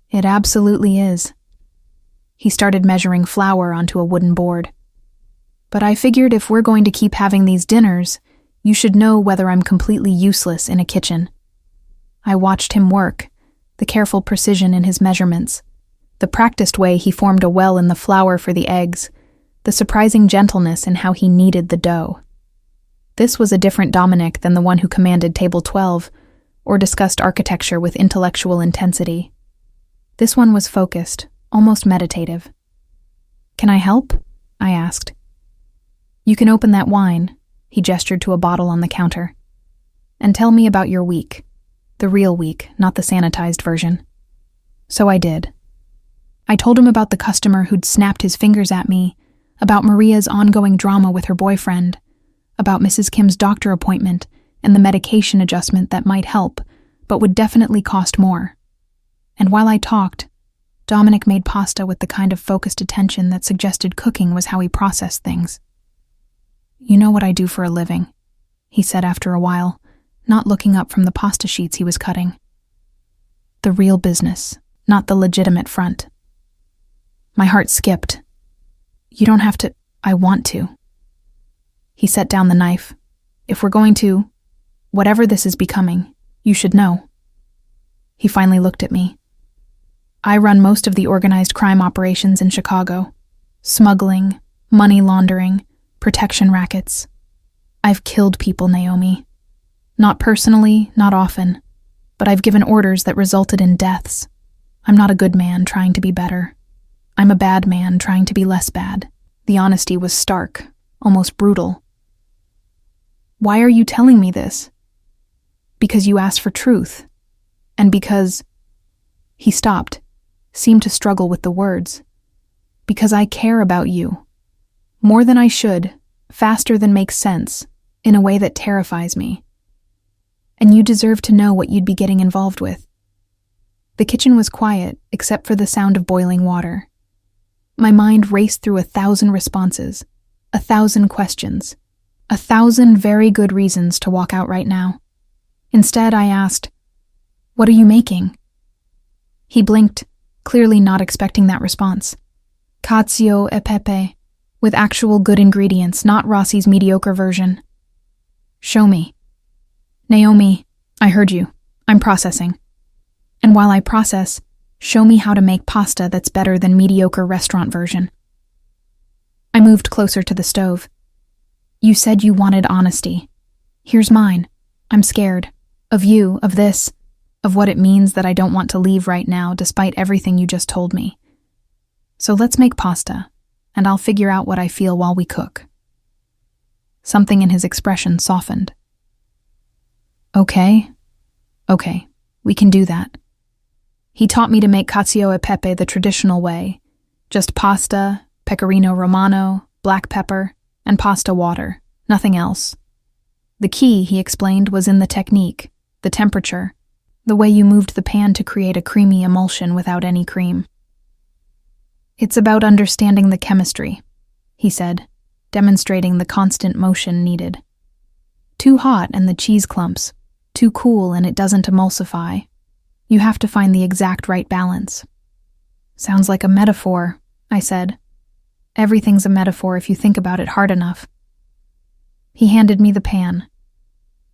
It absolutely is. He started measuring flour onto a wooden board. But I figured if we're going to keep having these dinners, you should know whether I'm completely useless in a kitchen. I watched him work, the careful precision in his measurements, the practiced way he formed a well in the flour for the eggs, the surprising gentleness in how he kneaded the dough. This was a different Dominic than the one who commanded Table 12, or discussed architecture with intellectual intensity. This one was focused, almost meditative. Can I help? I asked. You can open that wine. He gestured to a bottle on the counter. And tell me about your week. The real week, not the sanitized version. So I did. I told him about the customer who'd snapped his fingers at me, about Maria's ongoing drama with her boyfriend, about Mrs. Kim's doctor appointment and the medication adjustment that might help, but would definitely cost more. And while I talked, Dominic made pasta with the kind of focused attention that suggested cooking was how he processed things. You know what I do for a living, he said after a while, not looking up from the pasta sheets he was cutting. The real business, not the legitimate front. My heart skipped. You don't have to, I want to. He set down the knife. If we're going to, whatever this is becoming, you should know. He finally looked at me. I run most of the organized crime operations in Chicago. Smuggling, Money laundering, protection rackets. I've killed people, Naomi. Not personally, not often, but I've given orders that resulted in deaths. I'm not a good man trying to be better. I'm a bad man trying to be less bad. The honesty was stark, almost brutal. Why are you telling me this? Because you asked for truth. And because... He stopped, seemed to struggle with the words. Because I care about you. More than I should, faster than makes sense, in a way that terrifies me. And you deserve to know what you'd be getting involved with. The kitchen was quiet, except for the sound of boiling water. My mind raced through 1,000 responses, 1,000 questions, 1,000 very good reasons to walk out right now. Instead, I asked, "What are you making?" He blinked, clearly not expecting that response. Cacio e pepe, with actual good ingredients, not Rossi's mediocre version. Show me. Naomi, I heard you. I'm processing. And while I process, show me how to make pasta that's better than mediocre restaurant version. I moved closer to the stove. You said you wanted honesty. Here's mine. I'm scared. Of you, of this, of what it means that I don't want to leave right now despite everything you just told me. So let's make pasta, and I'll figure out what I feel while we cook. Something in his expression softened. Okay, we can do that. He taught me to make cacio e pepe the traditional way, just pasta, pecorino romano, black pepper, and pasta water, nothing else. The key, he explained, was in the technique, the temperature, the way you moved the pan to create a creamy emulsion without any cream. It's about understanding the chemistry, he said, demonstrating the constant motion needed. Too hot and the cheese clumps, too cool and it doesn't emulsify. You have to find the exact right balance. Sounds like a metaphor, I said. Everything's a metaphor if you think about it hard enough. He handed me the pan.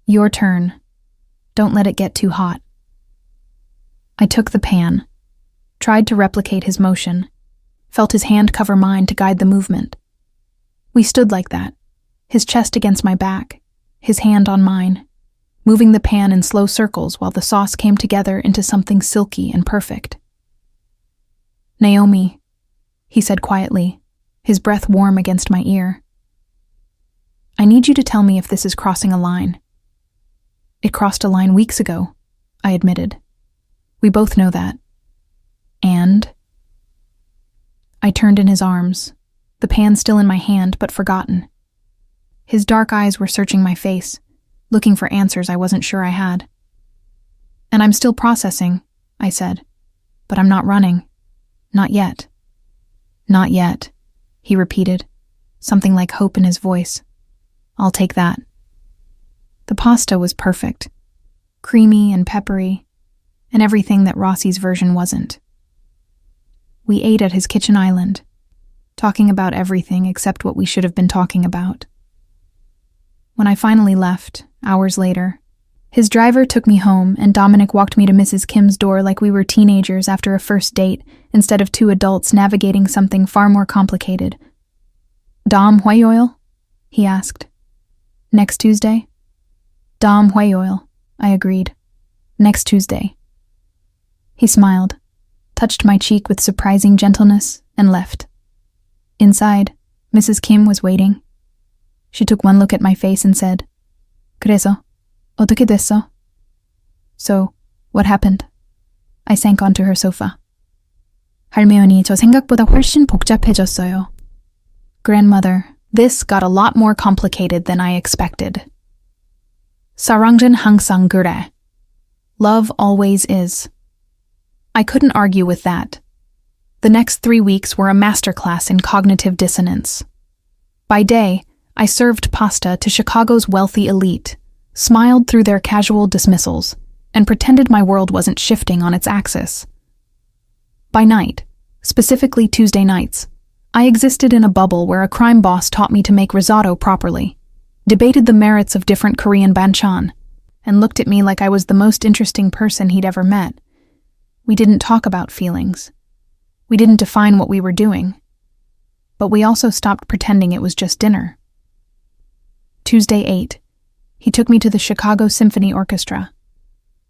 Your turn. Don't let it get too hot. I took the pan, tried to replicate his motion, felt his hand cover mine to guide the movement. We stood like that, his chest against my back, his hand on mine, moving the pan in slow circles while the sauce came together into something silky and perfect. Naomi, he said quietly, his breath warm against my ear. I need you to tell me if this is crossing a line. It crossed a line weeks ago, I admitted. We both know that. And? I turned in his arms, the pan still in my hand but forgotten. His dark eyes were searching my face, looking for answers I wasn't sure I had. And I'm still processing, I said, but I'm not running. Not yet. Not yet, he repeated, something like hope in his voice. I'll take that. The pasta was perfect, creamy and peppery, and everything that Rossi's version wasn't. We ate at his kitchen island, talking about everything except what we should have been talking about. When I finally left, hours later, his driver took me home and Dominic walked me to Mrs. Kim's door like we were teenagers after a first date instead of two adults navigating something far more complicated. Dom whey oil? He asked. Next Tuesday? Dom whey oil, I agreed. Next Tuesday. He smiled, touched my cheek with surprising gentleness, and left. Inside, Mrs. Kim was waiting. She took one look at my face and said, 그래서, 어떻게 됐어? So, what happened? I sank onto her sofa. 할매언니, 저 생각보다 훨씬 복잡해졌어요. Grandmother, this got a lot more complicated than I expected. 사랑은 항상 그래. Love always is. I couldn't argue with that. The next 3 weeks were a masterclass in cognitive dissonance. By day, I served pasta to Chicago's wealthy elite, smiled through their casual dismissals, and pretended my world wasn't shifting on its axis. By night, specifically Tuesday nights, I existed in a bubble where a crime boss taught me to make risotto properly, debated the merits of different Korean banchan, and looked at me like I was the most interesting person he'd ever met. We didn't talk about feelings. We didn't define what we were doing. but we also stopped pretending it was just dinner. Tuesday 8. He took me to the Chicago Symphony Orchestra.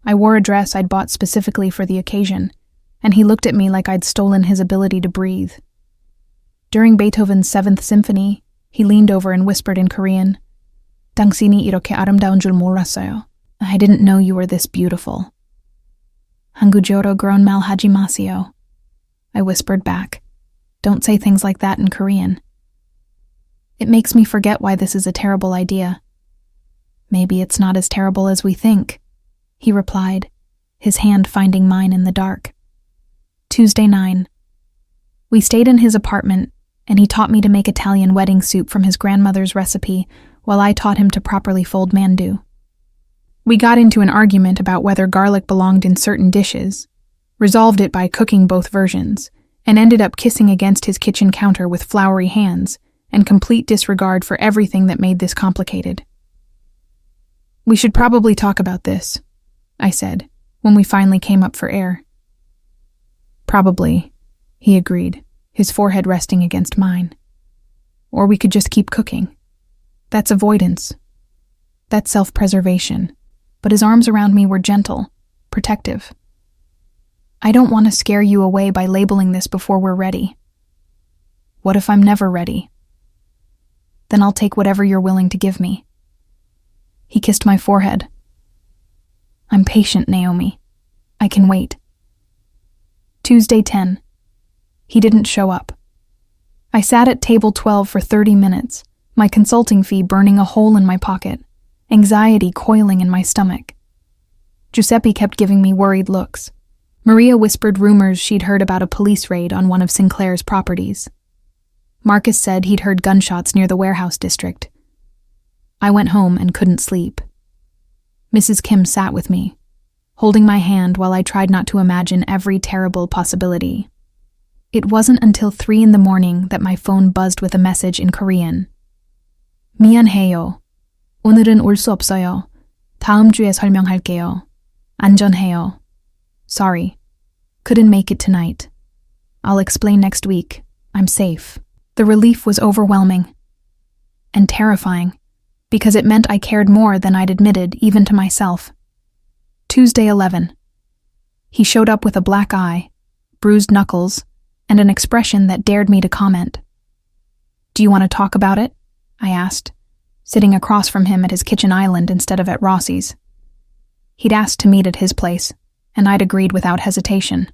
I wore a dress I'd bought specifically for the occasion, and he looked at me like I'd stolen his ability to breathe. During Beethoven's 7th Symphony, he leaned over and whispered in Korean, "당신이 이렇게 아름다운 줄 몰랐어요. I didn't know you were this beautiful." "한국어로 그런 말 하지 마세요." I whispered back. "Don't say things like that in Korean." "It makes me forget why this is a terrible idea." "Maybe it's not as terrible as we think," he replied, his hand finding mine in the dark. Tuesday 9. We stayed in his apartment, and he taught me to make Italian wedding soup from his grandmother's recipe while I taught him to properly fold mandu. We got into an argument about whether garlic belonged in certain dishes, resolved it by cooking both versions, and ended up kissing against his kitchen counter with floury hands and complete disregard for everything that made this complicated. "We should probably talk about this," I said, when we finally came up for air. "Probably," he agreed, his forehead resting against mine. "Or we could just keep cooking. That's avoidance. That's self-preservation." But his arms around me were gentle, protective. "I don't want to scare you away by labeling this before we're ready." "What if I'm never ready?" "Then I'll take whatever you're willing to give me." He kissed my forehead. "I'm patient, Naomi. I can wait." Tuesday 10. He didn't show up. I sat at table 12 for 30 minutes, my consulting fee burning a hole in my pocket, anxiety coiling in my stomach. Giuseppe kept giving me worried looks. Maria whispered rumors she'd heard about a police raid on one of Sinclair's properties. Marcus said he'd heard gunshots near the warehouse district. I went home and couldn't sleep. Mrs. Kim sat with me, holding my hand while I tried not to imagine every terrible possibility. It wasn't until 3 a.m. that my phone buzzed with a message in Korean. "미안해요. 오늘은 올 수 없어요. 다음 주에 설명할게요. 안전해요. Sorry. Couldn't make it tonight. I'll explain next week. I'm safe." The relief was overwhelming and terrifying, because it meant I cared more than I'd admitted even to myself. Tuesday 11. He showed up with a black eye, bruised knuckles, and an expression that dared me to comment. "Do you want to talk about it?" I asked, sitting across from him at his kitchen island instead of at Rossi's. He'd asked to meet at his place, and I'd agreed without hesitation.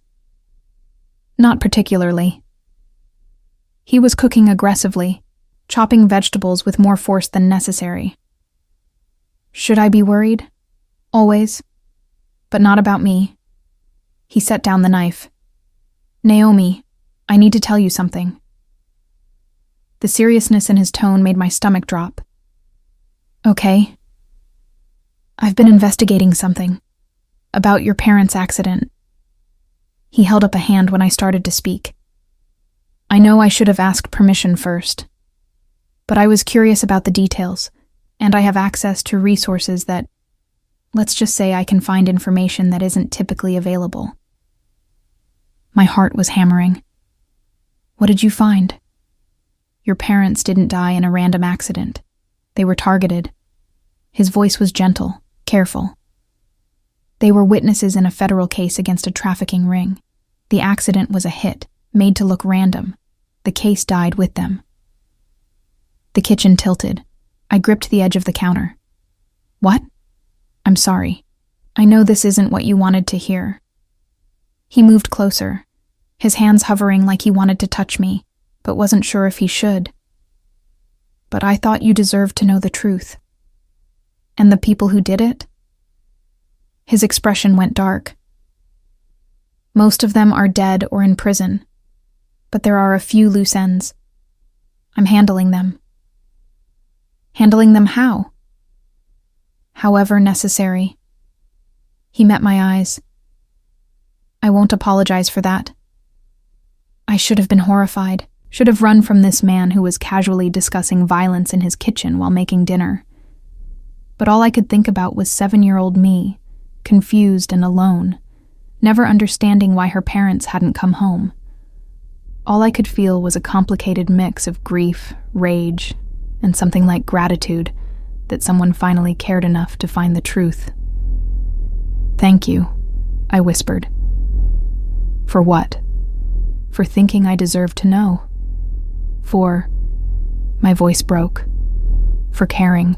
"Not particularly." He was cooking aggressively, chopping vegetables with more force than necessary. "Should I be worried? Always. But not about me." He set down the knife. "Naomi, I need to tell you something." The seriousness in his tone made my stomach drop. "Okay." "I've been investigating something. About your parents' accident." He held up a hand when I started to speak. I know I should have asked permission first, but I was curious about the details, and I have access to resources that, let's just say I can find information that isn't typically available. My heart was hammering. "What did you find?" "Your parents didn't die in a random accident. They were targeted." His voice was gentle, careful. "They were witnesses in a federal case against a trafficking ring. The accident was a hit, made to look random. The case died with them." The kitchen tilted. I gripped the edge of the counter. "What?" "I'm sorry. I know this isn't what you wanted to hear." He moved closer, his hands hovering like he wanted to touch me, but wasn't sure if he should. "But I thought you deserved to know the truth." "And the people who did it?" His expression went dark. "Most of them are dead or in prison, but there are a few loose ends. I'm handling them." "Handling them how?" "However necessary." He met my eyes. "I won't apologize for that." I should have been horrified, should have run from this man who was casually discussing violence in his kitchen while making dinner. But all I could think about was 7-year-old me, confused and alone, never understanding why her parents hadn't come home. All I could feel was a complicated mix of grief, rage, and something like gratitude that someone finally cared enough to find the truth. "Thank you," I whispered. "For what?" "For thinking I deserved to know. For..." My voice broke. "For caring."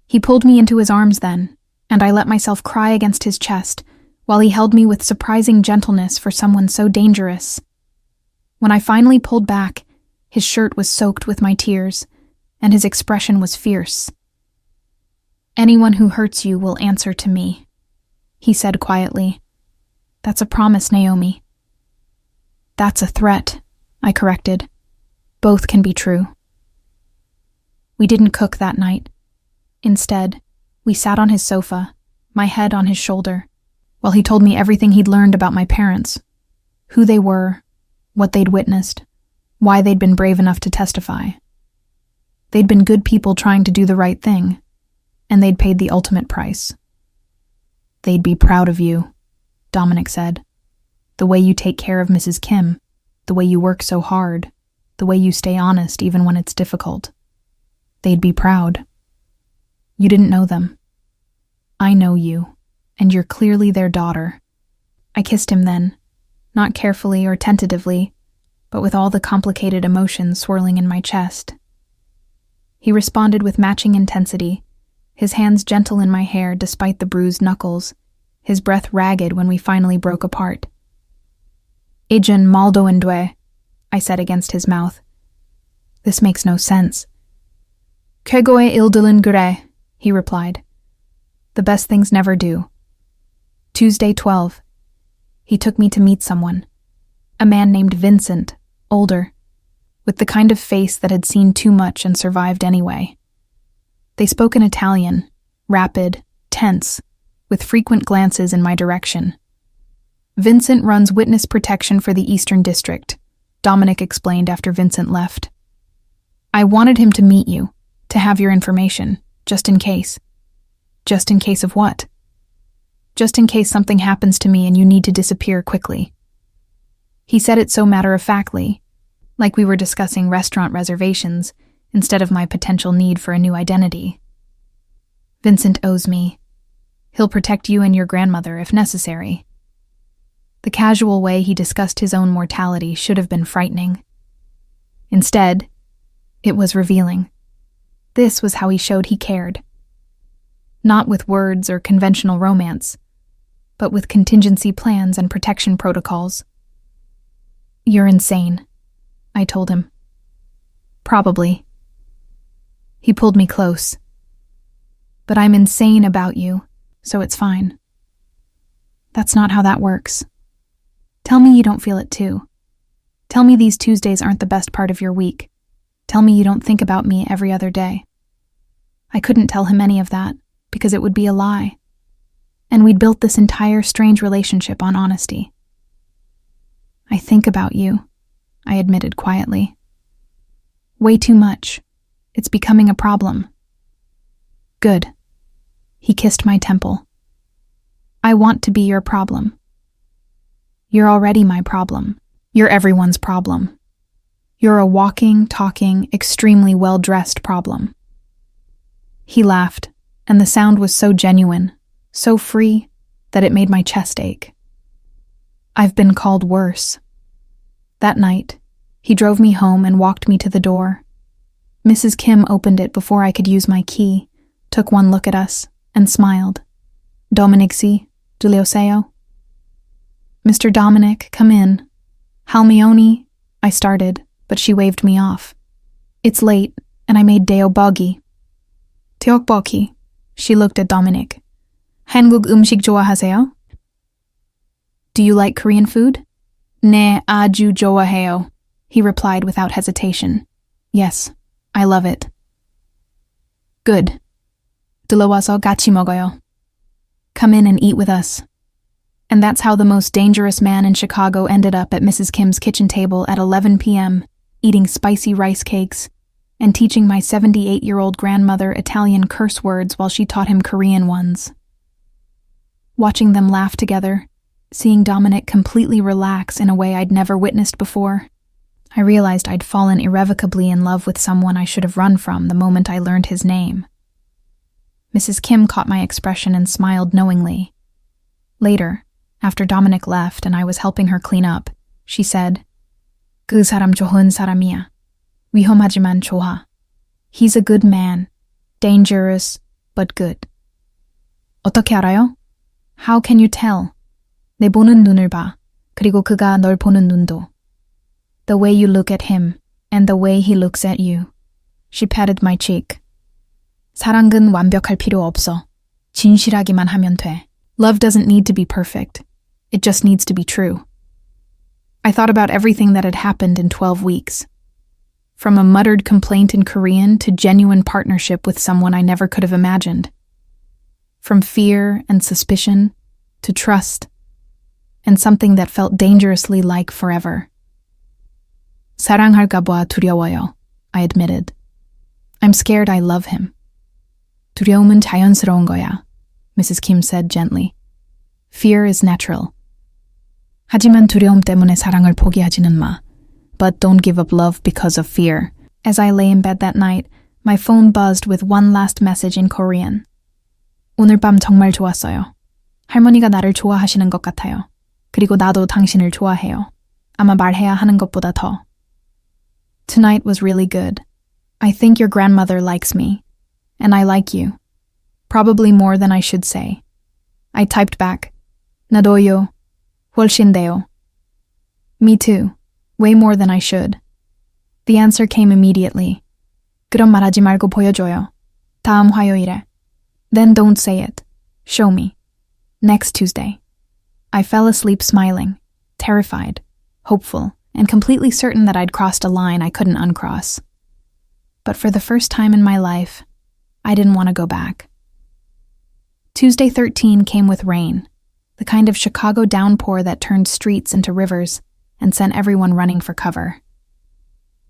He pulled me into his arms then, and I let myself cry against his chest while he held me with surprising gentleness for someone so dangerous. When I finally pulled back, his shirt was soaked with my tears, and his expression was fierce. "Anyone who hurts you will answer to me," he said quietly. "That's a promise, Naomi." "That's a threat," I corrected. "Both can be true." We didn't cook that night. Instead, we sat on his sofa, my head on his shoulder, while he told me everything he'd learned about my parents, who they were, what they'd witnessed, why they'd been brave enough to testify. They'd been good people trying to do the right thing, and they'd paid the ultimate price. "They'd be proud of you," Dominic said. "The way you take care of Mrs. Kim, the way you work so hard, the way you stay honest even when it's difficult. They'd be proud. You didn't know them. I know you, and you're clearly their daughter." I kissed him then, not carefully or tentatively, but with all the complicated emotions swirling in my chest. He responded with matching intensity, his hands gentle in my hair despite the bruised knuckles, his breath ragged when we finally broke apart. "Ijan maldo ndwe," I said against his mouth. "This makes no sense." "Kegoe ildilin gure," he replied. "The best things never do." Tuesday 12. He took me to meet someone. A man named Vincent, older, with the kind of face that had seen too much and survived anyway. They spoke in Italian, rapid, tense, with frequent glances in my direction. "Vincent runs witness protection for the Eastern District," Dominic explained after Vincent left. "I wanted him to meet you, to have your information, just in case." "Just in case of what?" "Just in case something happens to me and you need to disappear quickly." He said it so matter-of-factly, like we were discussing restaurant reservations instead of my potential need for a new identity. "Vincent owes me. He'll protect you and your grandmother if necessary." The casual way he discussed his own mortality should have been frightening. Instead, it was revealing. This was how he showed he cared. Not with words or conventional romance, but with contingency plans and protection protocols. "You're insane," I told him. "Probably." He pulled me close. "But I'm insane about you, so it's fine." "That's not how that works. Tell me you don't feel it too. Tell me these Tuesdays aren't the best part of your week. Tell me you don't think about me every other day." I couldn't tell him any of that, because it would be a lie. And we'd built this entire strange relationship on honesty. "I think about you," I admitted quietly. "Way too much. It's becoming a problem." "Good." He kissed my temple. "I want to be your problem." "You're already my problem. You're everyone's problem. You're a walking, talking, extremely well-dressed problem." He laughed, and the sound was so genuine, so free, that it made my chest ache. I've been called worse. That night, he drove me home and walked me to the door. Mrs. Kim opened it before I could use my key, took one look at us, and smiled. "Dominic si, Giulioseo?" "Mr. Dominic, come in." "Halmioni," I started, but she waved me off. "It's late, and I made deo bogi." "Teokboki," she looked at Dominic. "한국 음식 좋아하세요?" "Do you like Korean food?" "네, 아주 좋아해요," he replied without hesitation. "Yes, I love it." "Good. 들어와서 같이 먹어요." "Come in and eat with us." And that's how the most dangerous man in Chicago ended up at Mrs. Kim's kitchen table at 11 p.m., eating spicy rice cakes and teaching my 78-year-old grandmother Italian curse words while she taught him Korean ones. Watching them laugh together, seeing Dominic completely relax in a way I'd never witnessed before, I realized I'd fallen irrevocably in love with someone I should have run from the moment I learned his name. Mrs. Kim caught my expression and smiled knowingly. Later, after Dominic left and I was helping her clean up, she said, 그 사람 좋은 사람이야. 위험하지만 좋아. He's a good man. Dangerous, but good. 어떻게 알아요? How can you tell? 내 보는 눈을 봐. 그리고 그가 널 보는 눈도. The way you look at him, and the way he looks at you. She patted my cheek. 사랑은 완벽할 필요 없어. 진실하기만 하면 돼. Love doesn't need to be perfect. It just needs to be true. I thought about everything that had happened in 12 weeks. From a muttered complaint in Korean to genuine partnership with someone I never could have imagined. From fear and suspicion to trust, and something that felt dangerously like forever. 사랑할까 봐 두려워요, I admitted. I'm scared I love him. 두려움은 자연스러운 거야, Mrs. Kim said gently. Fear is natural. 하지만 두려움 때문에 사랑을 포기하지는 마. But don't give up love because of fear. As I lay in bed that night, my phone buzzed with one last message in Korean. 오늘 밤 정말 좋았어요. 할머니가 나를 좋아하시는 것 같아요. 그리고 나도 당신을 좋아해요. 아마 말해야 하는 것보다 더. Tonight was really good. I think your grandmother likes me. And I like you. Probably more than I should say. I typed back. 나도요. 훨씬 돼요. Me too. Way more than I should. The answer came immediately. 그럼 말하지 말고 보여줘요. 다음 화요일에. Then don't say it. Show me. Next Tuesday. I fell asleep smiling, terrified, hopeful, and completely certain that I'd crossed a line I couldn't uncross. But for the first time in my life, I didn't want to go back. Tuesday 13 came with rain, the kind of Chicago downpour that turned streets into rivers and sent everyone running for cover.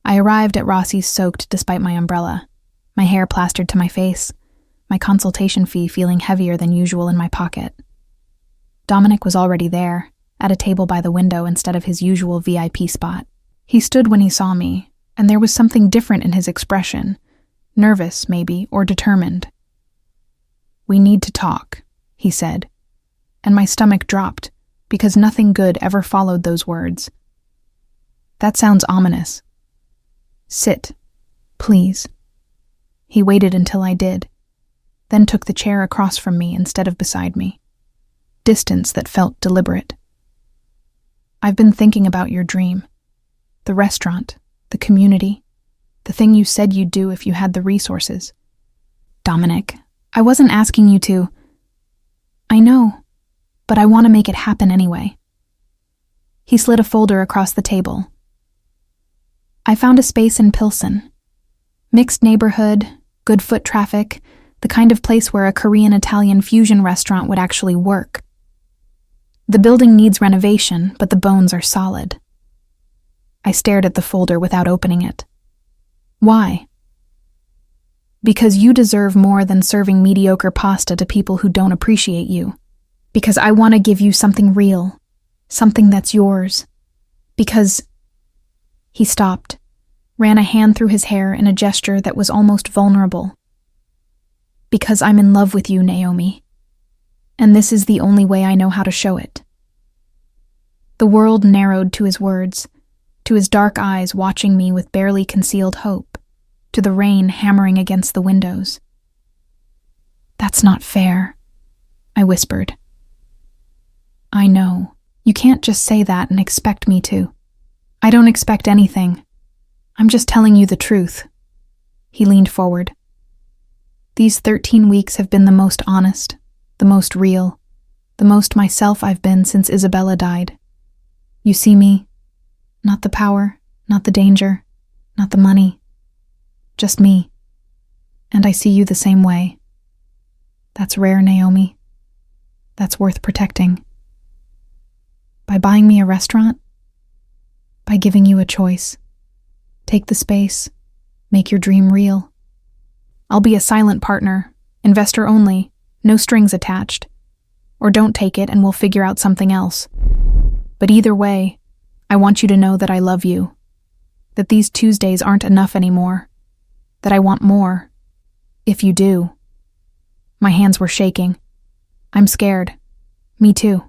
I arrived at Rossi's soaked despite my umbrella, my hair plastered to my face, my consultation fee feeling heavier than usual in my pocket. Dominic was already there, at a table by the window instead of his usual VIP spot. He stood when he saw me, and there was something different in his expression, nervous, maybe, or determined. We need to talk, he said, and my stomach dropped, because nothing good ever followed those words. That sounds ominous. Sit, please. He waited until I did, then took the chair across from me instead of beside me. Distance that felt deliberate. I've been thinking about your dream. The restaurant, the community, the thing you said you'd do if you had the resources. Dominic, I wasn't asking you to. I know, but I want to make it happen anyway. He slid a folder across the table. I found a space in Pilsen. Mixed neighborhood, good foot traffic, the kind of place where a Korean-Italian fusion restaurant would actually work. The building needs renovation, but the bones are solid. I stared at the folder without opening it. Why? Because you deserve more than serving mediocre pasta to people who don't appreciate you. Because I want to give you something real, something that's yours. Because... He stopped, ran a hand through his hair in a gesture that was almost vulnerable. Because I'm in love with you, Naomi. And this is the only way I know how to show it. The world narrowed to his words, to his dark eyes watching me with barely concealed hope, to the rain hammering against the windows. That's not fair, I whispered. I know. You can't just say that and expect me to. I don't expect anything. I'm just telling you the truth. He leaned forward. These 13 weeks have been the most honest, the most real, the most myself I've been since Isabella died. You see me? Not the power, not the danger, not the money. Just me. And I see you the same way. That's rare, Naomi. That's worth protecting. By buying me a restaurant? By giving you a choice. Take the space. Make your dream real. I'll be a silent partner, investor only, no strings attached. Or don't take it and we'll figure out something else. But either way, I want you to know that I love you. that these Tuesdays aren't enough anymore, that I want more. If you do. My hands were shaking. I'm scared. Me too.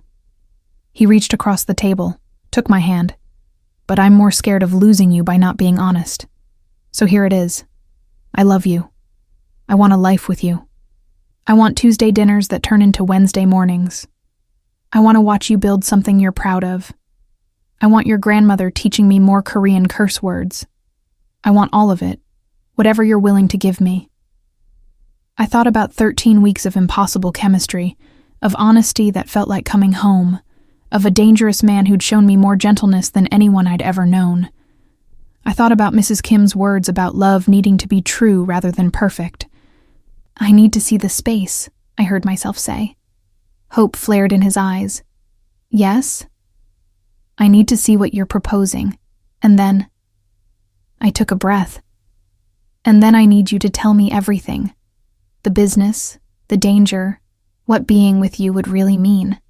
He reached across the table, took my hand, but I'm more scared of losing you by not being honest. So here it is. I love you. I want a life with you. I want Tuesday dinners that turn into Wednesday mornings. I want to watch you build something you're proud of. I want your grandmother teaching me more Korean curse words. I want all of it, whatever you're willing to give me. I thought about 13 weeks of impossible chemistry, of honesty that felt like coming home, of a dangerous man who'd shown me more gentleness than anyone I'd ever known. I thought about Mrs. Kim's words about love needing to be true rather than perfect. I need to see the space, I heard myself say. Hope flared in his eyes. Yes? I need to see what you're proposing. And then... I took a breath. And then I need you to tell me everything. The business, the danger, what being with you would really mean.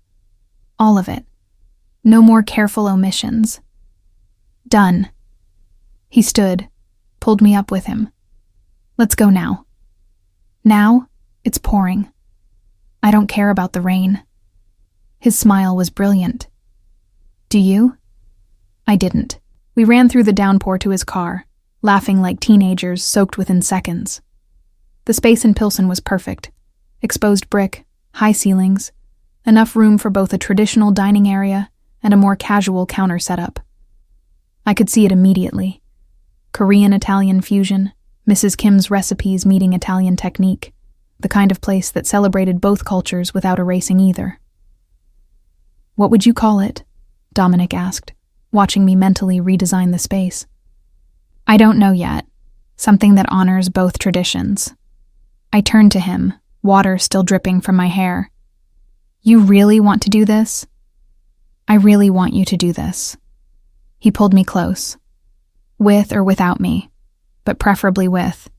All of it. No more careful omissions. Done. He stood, pulled me up with him. Let's go now. Now, it's pouring. I don't care about the rain. His smile was brilliant. Do you? I didn't. We ran through the downpour to his car, laughing like teenagers soaked within seconds. The space in Pilsen was perfect. Exposed brick, high ceilings, enough room for both a traditional dining area and a more casual counter setup. I could see it immediately. Korean-Italian fusion, Mrs. Kim's recipes meeting Italian technique, the kind of place that celebrated both cultures without erasing either. What would you call it? Dominic asked, watching me mentally redesign the space. I don't know yet. Something that honors both traditions. I turned to him, water still dripping from my hair. You really want to do this? I really want you to do this. He pulled me close. With or without me, but preferably with.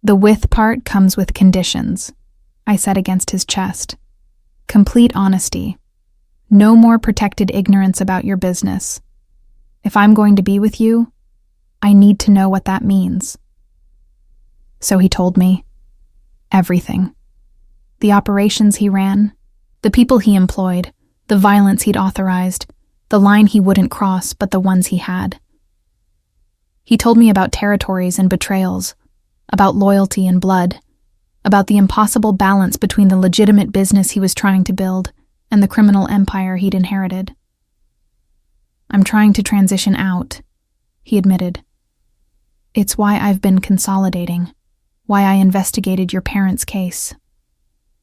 The with part comes with conditions, I said against his chest. Complete honesty. No more protected ignorance about your business. If I'm going to be with you, I need to know what that means. So he told me everything. The operations he ran, the people he employed, the violence he'd authorized, the line he wouldn't cross but the ones he had. He told me about territories and betrayals, about loyalty and blood, about the impossible balance between the legitimate business he was trying to build and the criminal empire he'd inherited. I'm trying to transition out, he admitted. It's why I've been consolidating, why I investigated your parents' case.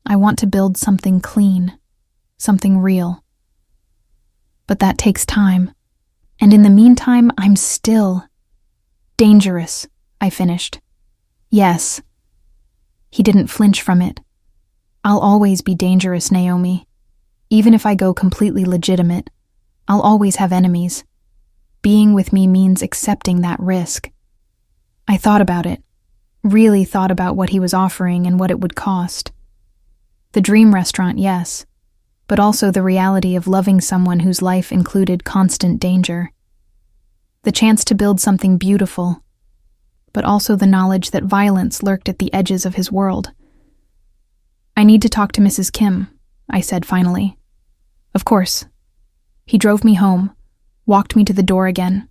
I want to build something clean, something real. But that takes time, and in the meantime, I'm still dangerous, I finished. Yes. He didn't flinch from it. I'll always be dangerous, Naomi. Even if I go completely legitimate, I'll always have enemies. Being with me means accepting that risk. I thought about it, really thought about what he was offering and what it would cost. The dream restaurant, yes, but also the reality of loving someone whose life included constant danger. The chance to build something beautiful, but also the knowledge that violence lurked at the edges of his world. I need to talk to Mrs. Kim, I said finally. Of course. He drove me home, walked me to the door again.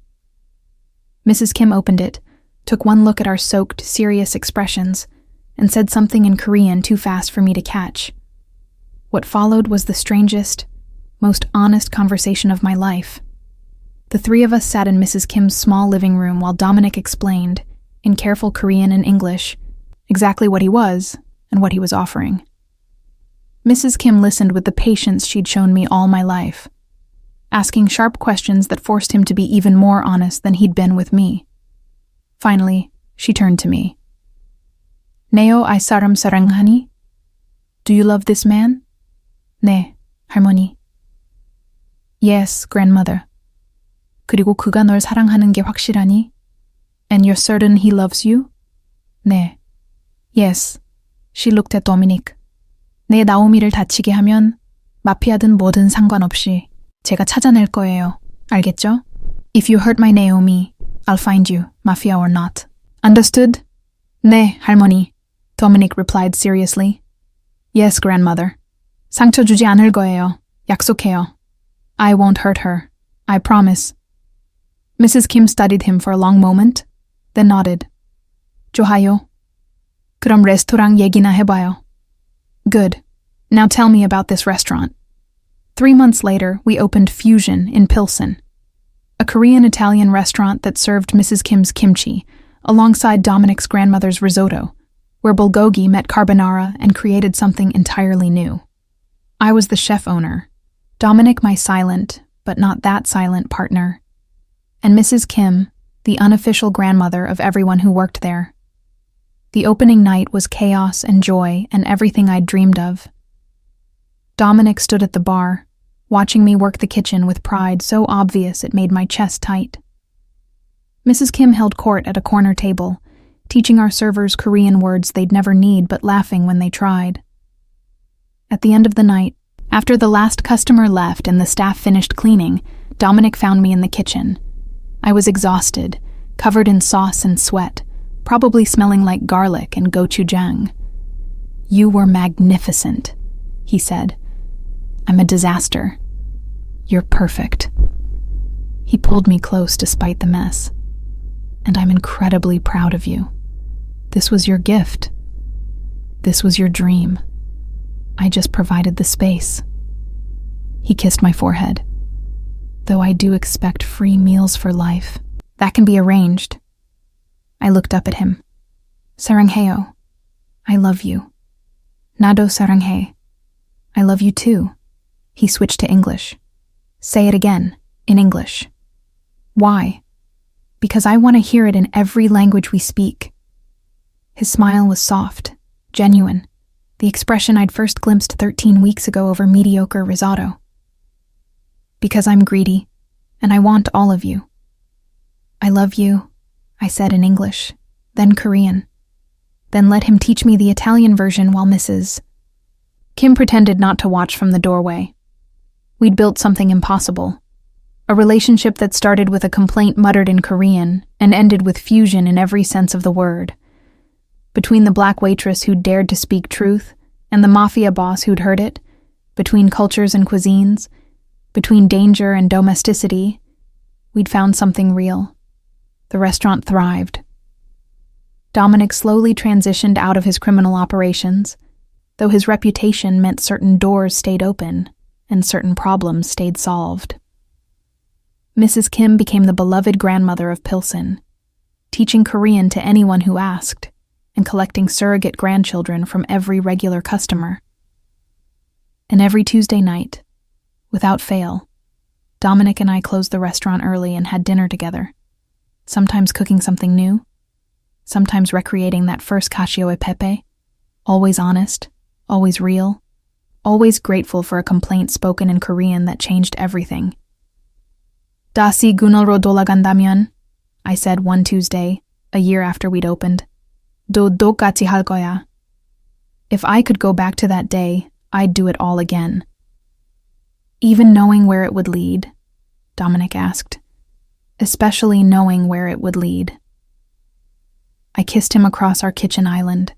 Mrs. Kim opened it, took one look at our soaked, serious expressions, and said something in Korean too fast for me to catch. What followed was the strangest, most honest conversation of my life. The three of us sat in Mrs. Kim's small living room while Dominic explained, in careful Korean and English, exactly what he was and what he was offering. Mrs. Kim listened with the patience she'd shown me all my life, asking sharp questions that forced him to be even more honest than he'd been with me. Finally, she turned to me. Neo ay saram saranghani? Do you love this man? 네, 할머니. Yes, grandmother. 그리고 그가 널 사랑하는 게 확실하니? And you're certain he loves you? 네. Yes. She looked at Dominic. 내 나오미를 다치게 하면 마피아든 뭐든 상관없이 제가 찾아낼 거예요. 알겠죠? If you hurt my Naomi, I'll find you, mafia or not. Understood? 네, 할머니, Dominic replied seriously. Yes, grandmother. 상처 주지 않을 거예요. 약속해요. I won't hurt her. I promise. Mrs. Kim studied him for a long moment, then nodded. 좋아요. 그럼 레스토랑 얘기나 해봐요. Good. Now tell me about this restaurant. 3 months later, we opened Fusion in Pilsen, a Korean-Italian restaurant that served Mrs. Kim's kimchi, alongside Dominic's grandmother's risotto, where bulgogi met carbonara and created something entirely new. I was the chef owner, Dominic my silent, but not that silent partner, and Mrs. Kim, the unofficial grandmother of everyone who worked there. The opening night was chaos and joy and everything I'd dreamed of. Dominic stood at the bar, watching me work the kitchen with pride so obvious it made my chest tight. Mrs. Kim held court at a corner table, teaching our servers Korean words they'd never need but laughing when they tried. At the end of the night, after the last customer left and the staff finished cleaning, Dominic found me in the kitchen. I was exhausted, covered in sauce and sweat, probably smelling like garlic and gochujang. You were magnificent, he said. I'm a disaster. You're perfect. He pulled me close despite the mess. And I'm incredibly proud of you. This was your gift. This was your dream. I just provided the space. He kissed my forehead. Though I do expect free meals for life. That can be arranged. I looked up at him. 사랑해요. I love you. 나도 사랑해. I love you too. He switched to English. Say it again, in English. Why? Because I want to hear it in every language we speak. His smile was soft, genuine, the expression I'd first glimpsed 13 weeks ago over mediocre risotto. Because I'm greedy, and I want all of you. I love you, I said in English, then Korean. Then let him teach me the Italian version while Mrs. Kim pretended not to watch from the doorway. We'd built something impossible. A relationship that started with a complaint muttered in Korean and ended with fusion in every sense of the word. Between the black waitress who'd dared to speak truth and the mafia boss who'd heard it, between cultures and cuisines, between danger and domesticity, we'd found something real. The restaurant thrived. Dominic slowly transitioned out of his criminal operations, though his reputation meant certain doors stayed open and certain problems stayed solved. Mrs. Kim became the beloved grandmother of Pilsen, teaching Korean to anyone who asked and collecting surrogate grandchildren from every regular customer. And every Tuesday night, without fail, Dominic and I closed the restaurant early and had dinner together, sometimes cooking something new, sometimes recreating that first cacio e pepe, always honest, always real, always grateful for a complaint spoken in Korean that changed everything. 다시 그날로 돌아간다면, I said one Tuesday, a year after we'd opened. 도 똑같이 할 거야. If I could go back to that day, I'd do it all again. Even knowing where it would lead, Dominic asked. Especially knowing where it would lead. I kissed him across our kitchen island,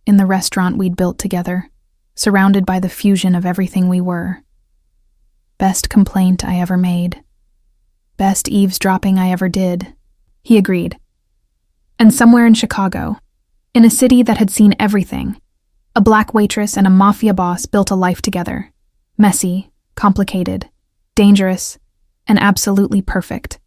in the restaurant we'd built together, surrounded by the fusion of everything we were. Best complaint I ever made. Best eavesdropping I ever did. He agreed. And somewhere in Chicago, in a city that had seen everything, a black waitress and a mafia boss built a life together. Messy, complicated, dangerous, and absolutely perfect.